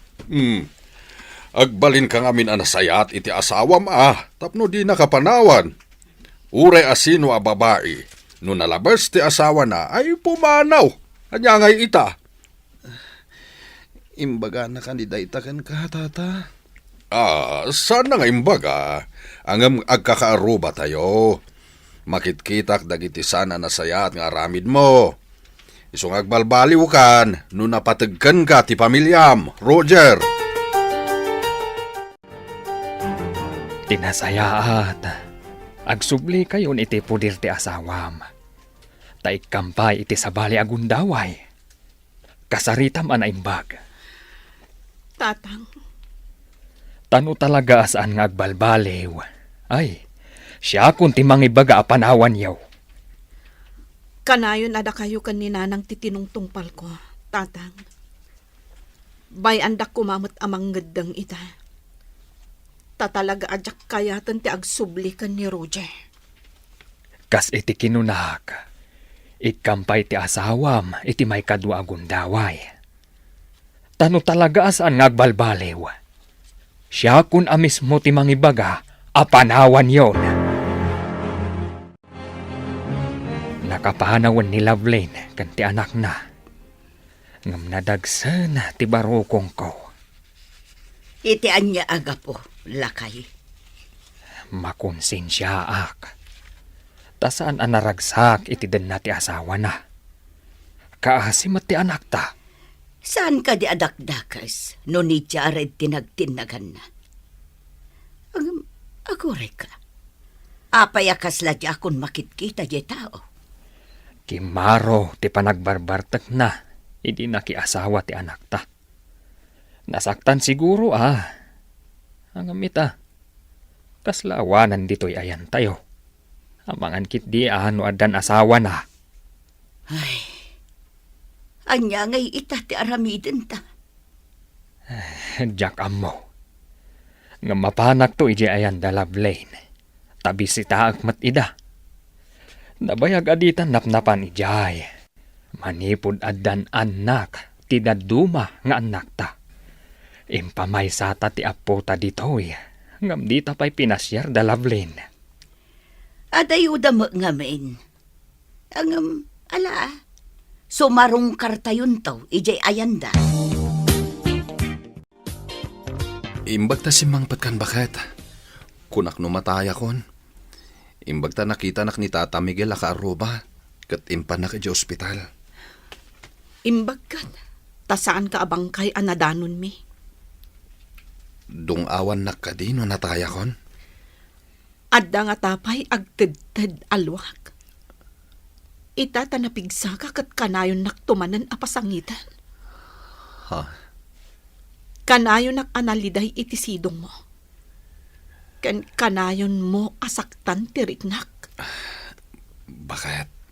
I: Agbalin ka ngamin anasayat iti asawam tapno di nakapanawan. Ure asino a babae, no nalabas ti asawa na ay pumanaw. Anya ngay ita.
F: Imbaga na kandidaytakan ka, tata.
I: Sana nga imbaga, ang agkakaaruba tayo. Makitkitak dagiti sana nasayat nga aramid mo. Isong agbalbaliw kan, no napatagkan ka ti pamilyam, Roger.
B: Tinasayaat. Agsubli kayon iti pudir ti asawam. Taik kampay iti sabali agundaway. Kasaritam anaimbag.
D: tatang,
B: Tano talaga saan nga agbalbaliw. Ay, siya kun ti mangibaga apanawan yaw.
D: kanayon ada kayo kaninanang titinungtungpal ko, tatang. Bayandak kumamot amang gaddang ita. Tatalaga adyak kayatan ti agsubli kan ni Roger.
B: Kas iti kinunak. Ikampay ti asawam iti may kadwa agundaway. Tano talaga saan nga agbalbaliw. Siya kun amismo ti mangibaga apanawan yon. Nakapanawan ni Lovelyn kan ti anak na. Ngam nadagsan ti barukong ko.
C: Iti anya aga po, lakay.
B: Makonsensyaak. Tasaan ang naragsak iti den na ti asawa na. Kaasimat ti anak ta.
C: Saan ka di adakdakas no ni Jared tinagtinagan na? Agore ka. Apayakas la di akon makitkita di tao.
B: Kimaro ti panagbarbartek na. Idi nakiasawa ti anak ta. Nasaktan siguro Ang amita. Kaslawanan dito'y ayan tayo. Amangan kit di no adan asawa na.
C: Ay, anya ngay ita ti aramiden ta.
B: Jack amo. Nga mapanak to iji ayan da Lovelyn. Tabi si taak matida. Nabayag aditan napnapan ijay. Manipod adan anak ti daduma nga anak ta. Impamay sata ti apo ta ditoy. Ngam di ta pa'y pinasyar da Lovelyn.
C: Adayuda mo ngamin. Ang, sumarong kartayon to, ijay ayanda.
F: Imbag ta si Mang Patkan bakit? Kunak no mataya kon. Imbag ta nakita nak ni Tata Miguel akaaruba. Kat impan na ka di ospital.
D: Imbagkat, ta saan ka abang kay anadanon mi?
F: Dung awan na ka di no nataya kon.
D: Adda nga tapay agtedted alwak. Ita ta napigsa ka kat kanayon naktumanan a pasangitan.
F: Ha?
D: Kanayon nak analiday iti sidong mo. Kanayon mo asaktan tiriknak.
F: Bakit?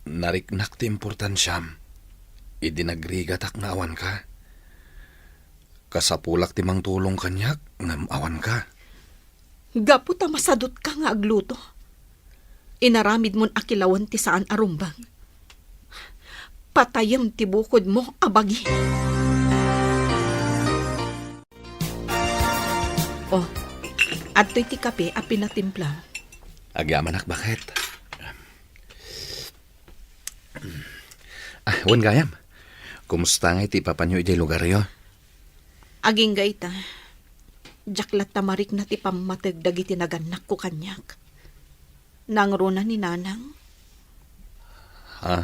F: Nariknak ti importansyam. Idinagrigatak nga awan ka. Kasapulak ti mang tulong kanyak ngam awan ka.
D: Gapu ta masadot ka nga agluto. Inaramid mon akilawan ti saan arumbang. Patayam ti bukod mo abagi. Oh, adto'y ti kape a pinatimpla.
F: Agyamanak bakit? Wan gayam. Kumusta nga iti papanyo iti lugar yo?
D: Aging gaita. Jaklat tamarik na ti pamatag dagiti naganak ko kanyak. Nangruna ni nanang.
F: Ha?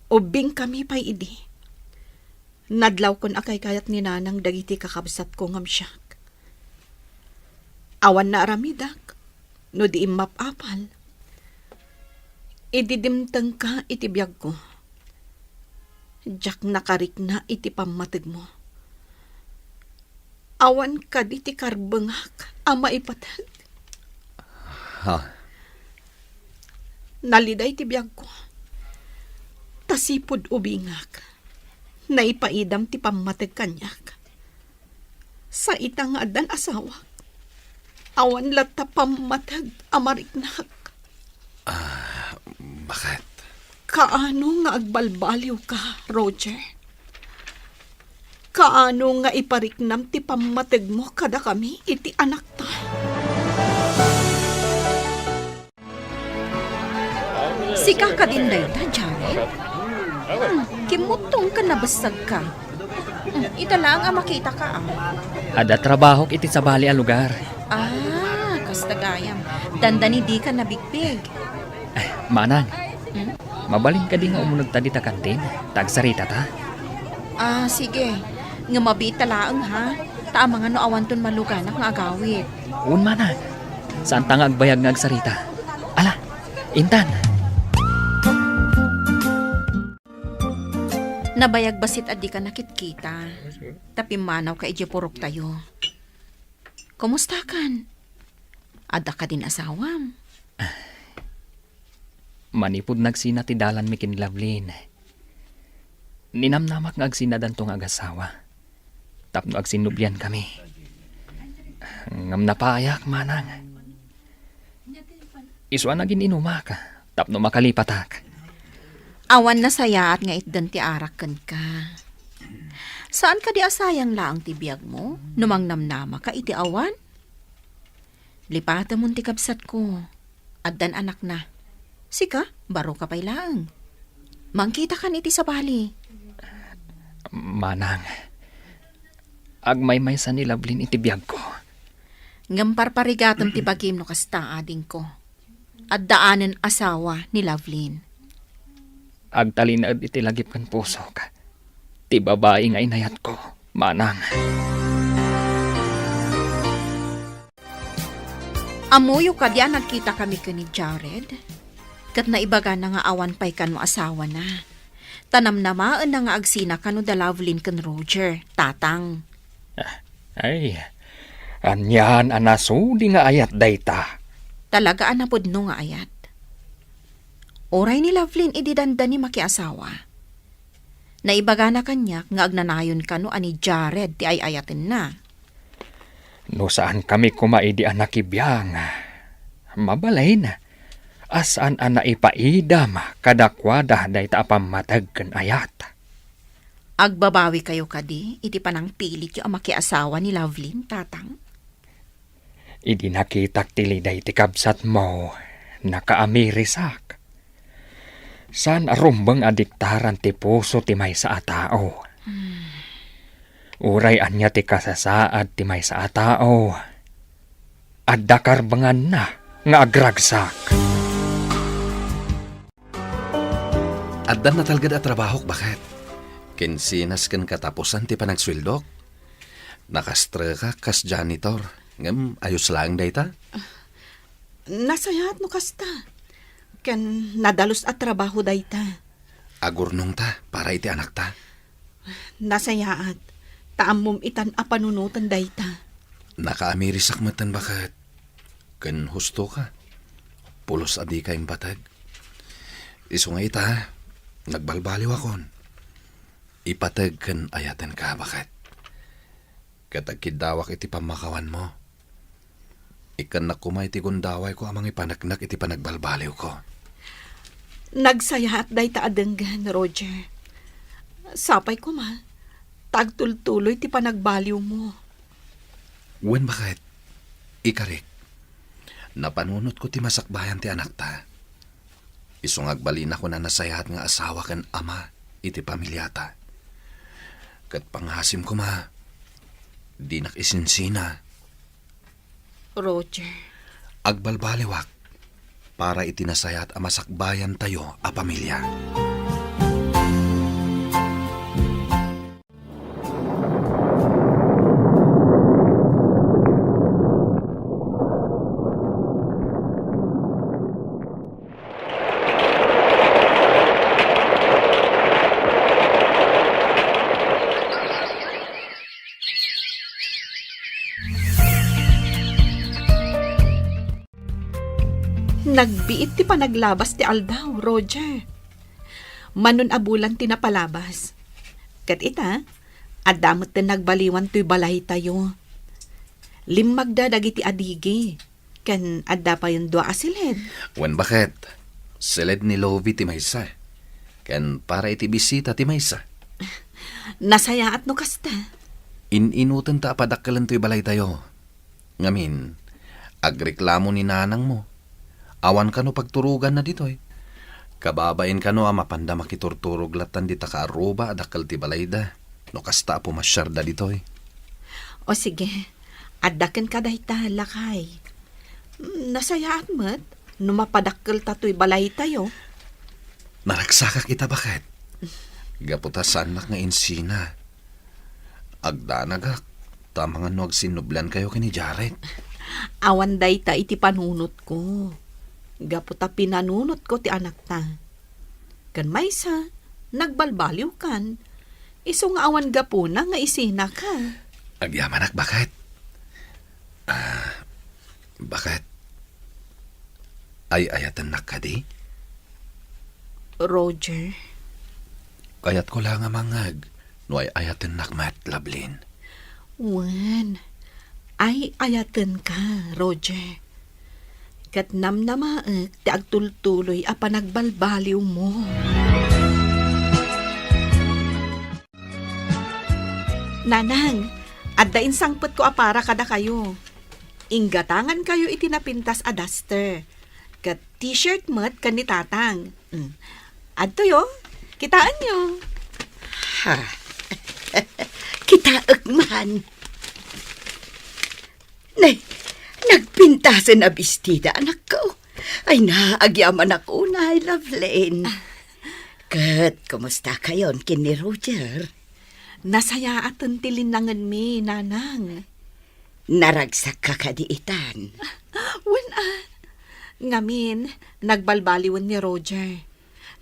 D: Ubing kami pa'y idi. Nadlaw kon akay kayat ni nanang dagiti kakabsat ko ngam siyak. Awan na aramidak. No di mapapal. Ididimtang ka iti biyag ko. Jak nakarik na iti pamatag mo. Awan ka di ti karbengak ama ipatag.
F: Ha?
D: Naliday ti biyag ko. Tasipod ubingak. Naipaidam ti pamatag kanyak. Sa itang adan asawa. Awan lata pamatag amariknak.
F: Bakit?
D: Kaano nga agbalbaliw ka, Roger? Kaano nga ipariknam ti pamatag mo kada kami iti anak ta?
E: Sika ka din dayta, Jared? Kimutong ka nabasag ka. Ita lang ang makita ka
B: Ada trabaho iti sa bali a lugar.
E: Kastagayam. Dandani di ka nabigbig.
B: Manang, mabalin ka di nga umunod ta di ta kantin. Tagsarita ta.
E: Sige. Nga mabita laang ha. Ta mga no awanton maluganak nga agawit.
B: Un manang, saan ta nga agbayag nga agsarita? Ala, Intan.
E: Nabayag basit adi ka nakitkita. Tapi manaw ka ije purok tayo. Kumusta kan? Ada ka din asawam?
B: Manipod nagsina ti dalan mi kin Lovelyn. Ninamnamak nga agsinadan tong agasawa. Tapno agsinubyan kami. Ngam napayak manang. Iswa na gininumak. Tapno makalipatak.
E: Awan na sayaat nga itdan ti arakan ka. Saan ka di asayang laang ti biyag mo? Numang namnama ka iti awan? Lipata mo ti kabsat ko. Addan anak na. Sika, baro ka pa'y laang. Mangkita ka niti sa bali.
B: Manang, agmay-may sa ni Lovelyn iti biyag ko.
E: Ngamparparigatam ti bagim no kasta ading ko. At daanan asawa ni Lovelyn.
B: Agtalinad iti lagip kan puso ka. Ti babae nga inayat ko, manang.
E: Amuyo ka diyan nagkita kami ka ni Jared. Kat naibaga na nga awan pa'y kan mo asawa na. Tanam namaan na nga agsina ka no da Lovelyn kan Roger, tatang.
B: Ay, anyan anasudi nga ayat dayta.
E: Talaga anapod no nga ayat. Oray ni Lovelyn ididanda ni makiasawa. Naibaga na kanyak nga agnanayon ka no ani Jared ti ay ayatin na.
B: No saan kami kumaidi anak ibiyang. Mabalay na. Asaan ana ipaidam kadakwada dayta apamatag ken ayat.
E: Agbabawi kayo kadi, iti panang pilit yung makiasawa ni Lovelyn, tatang.
B: Idi nakitak tiliday ti kabsat mo, nakaamirisak. San arumbang adiktaran ti puso ti may sa atao. Uray anya ti kasasaad ti may sa atao. Adda karbangan na nga agragsak.
F: Addan na talgad at trabaho, bakit? Kinsinas kan katapusan ti panagswildok. Nakastra ka kas janitor. Ngam, ayos lang dayta.
D: Nasayat no kasta. Ken nadalos at trabaho dayta.
F: Agurnong ta, para iti anak ta.
D: Nasayaat. Taamom itan a panunutan dayta.
F: Nakaamirisak matan bakit? Kan husto ka. Pulos adi ka batag. Iso nga ita, nagbalbaliw akon. Ipatag kan ayatan ka bakit? Katagkidawak iti pamakawan mo. Ikan na kumay ti kundaway ko amang ipanagnak iti panagbalbaliw ko.
D: Nagsayat dayta adenggan, Roger. Sapay ko ma. Tagtultuloy ti panagbaliw mo.
F: Wen bakit? Ikarik. Napanunot ko ti masakbayan ti anak ta. Isungag balin ako na nasayahat nga asawa kan ama iti pamilyata. Kat panghasim ko ma, di nakisinsina.
D: Roger.
F: Agbalbaliwak para itinasayat a masakbayan tayo a pamilya.
D: Nagbiit ti panaglabas ti aldaw, Roger. Manon abulan ti napalabas. Kat ita, adamot ti nagbaliwan to'y balay tayo. Limagda dagiti adigi. Kan adda pa yung dua asilid.
F: Wen bakit? Silid ni Lovie ti maysa. Ken para iti bisita ti maysa.
D: Nasayaat no kasta.
F: Ininutan ta padakkalan to'y balay tayo. Ngamin, agreklamo ni nanang mo. Awan ka no pagturugan na ditoy. Kababain ka no mapanda makiturturog latan di ta kaaruba adakal ti balayda. No kasta pumasyar da ditoy.
D: O sige, adaken ka dahita lakay. Nasayaat mo't, numapadakkel tato'y balay tayo.
F: Naragsakak kita bakit? Gaputa sanak nga insina. Agdanagak, tamang ano agsinublan kayo kini Jared.
D: Awan dayta iti panunot ko. Gaputa pinanunot ko ti anak ta. Kan maysa, nagbalbaliw kan. Iso nga awan gapuna nga isina ka.
F: Agyamanak bakit? Bakit? Ay ayatan nak ka di?
D: Roger.
F: Kayat ko lang amangag. No ay ayatan nak mat lablin.
D: Wan. Ay ayaten ka, Roger. Kat namnamaak ti agtultuloy a panagbalbaliw mo. Nanang, adda insangpet ko apara kada kayo. Inggatangan kayo itinapintas a duster. Kat t-shirt mat kan ni tatang. Adto yo, kitaan nyo.
C: Ha. Kitaak man. Nay, nagpintasan na bestida, anak ko. Ay, naagyaman ako na, Lovelyn. Kat, kumusta kayon kini Roger?
D: Nasaya aton tilinangan mi, nanang.
C: Naragsak ka kadiitan.
D: Ngamin, nagbalbaliwan ni Roger.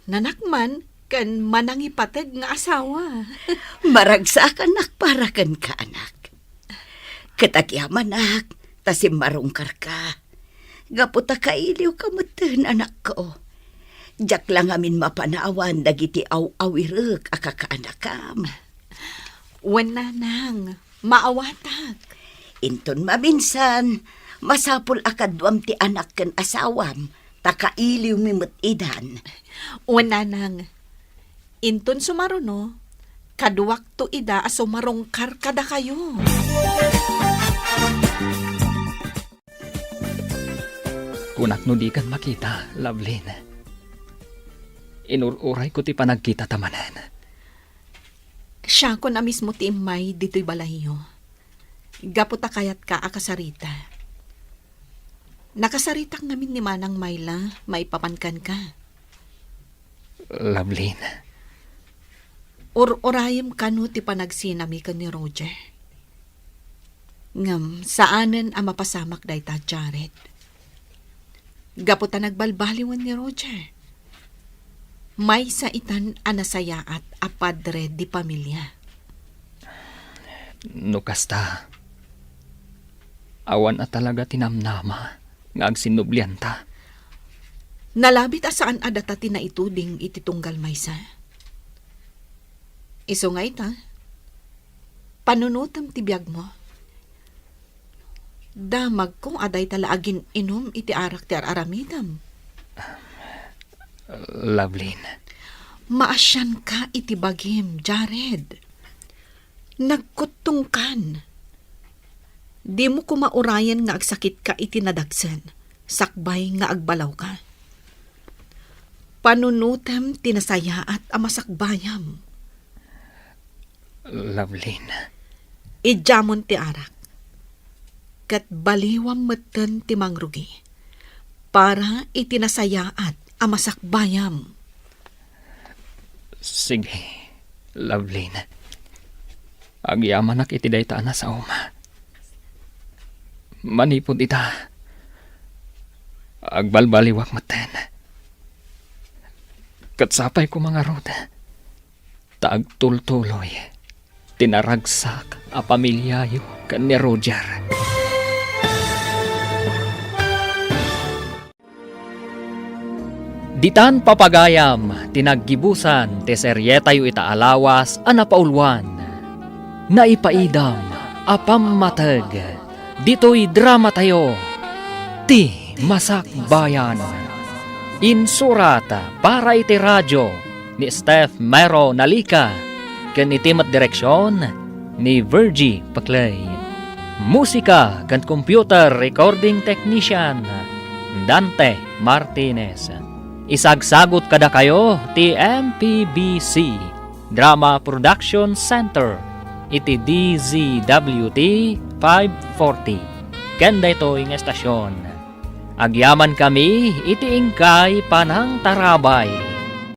D: Nanakman, kan manangipatag nga asawa.
C: Maragsak anak para kan ka, anak. Katagyaman, anak. Tasim marungkar ka. Gaputa kailiw kamutan, anak ko. Jak lang amin mapanawan dagiti aw-awirek akakaanakam.
D: Wan nanang, maawatag.
C: Inton mabinsan, masapul akadwam ti anak ken asawam, takailiw mimut idan.
D: Wan nanang, inton sumaruno, kaduwak to ida aso marungkar kada kayo.
B: Kunak no di kan makita, Lovelyn. Inururay ko ti panagkita tamanan.
D: Siya ko na mismo ti imay dito'y balahiyo. Gaputa kayat ka akasarita. Nakasaritak namin ni Manang Mayla, maipapankan ka.
B: Lovelyn,
D: Orayam kanu ti panagsinami ka ni Roger. Ngam, saanan ang mapasamak day ta, Jared? Gaputa nagbalbaliwan ni Roger. May sa itan anasaya at apadre di pamilya.
B: no kasta. Awan na talaga tinamnama nga agsinublian ta.
D: Nalabit asaan adata tinaituding ititunggal maysa. Iso nga ita, panunutam ti biyag mo. Damag ko aday talaagin inom iti arak ti aramidam.
B: Lovelyn,
D: Maasyan ka iti bagim, Jared. Nagkutungkan. Di mo kumaurayan nga agsakit ka iti nadagsan, sakbay nga agbalaw ka. Panunutem tinasaya at amasakbayam.
B: Lovelyn,
D: Ijamon ti arak. Kat baliwam meten ti mangrugi. Para itinasaya at amasakbayam.
B: sige, Lovelyn. Agyaman ak iti dayta na sa uma. Manipod ita. Agbalbaliwak maten. Katsapay ko mga roda. Taagtultuloy. Tinaragsak a pamilyayo kan ni Roger. Ditan papagayam, tinaggibusan, te seryetayo itaalawas, anapaulwan. Naipaidam, apammatag, dito'y drama tayo, ti masakbayan. Insurata para iti radyo, ni Steph Mero Nalika, ken itimat direksyon, ni Virgie Paclay. Musika kan computer recording technician, Dante Martinez. Isagsagot kada kayo ti MPBC Drama Production Center iti DZWT 540 kenda ito yung estasyon. Agyaman kami iti ingkay panang tarabay.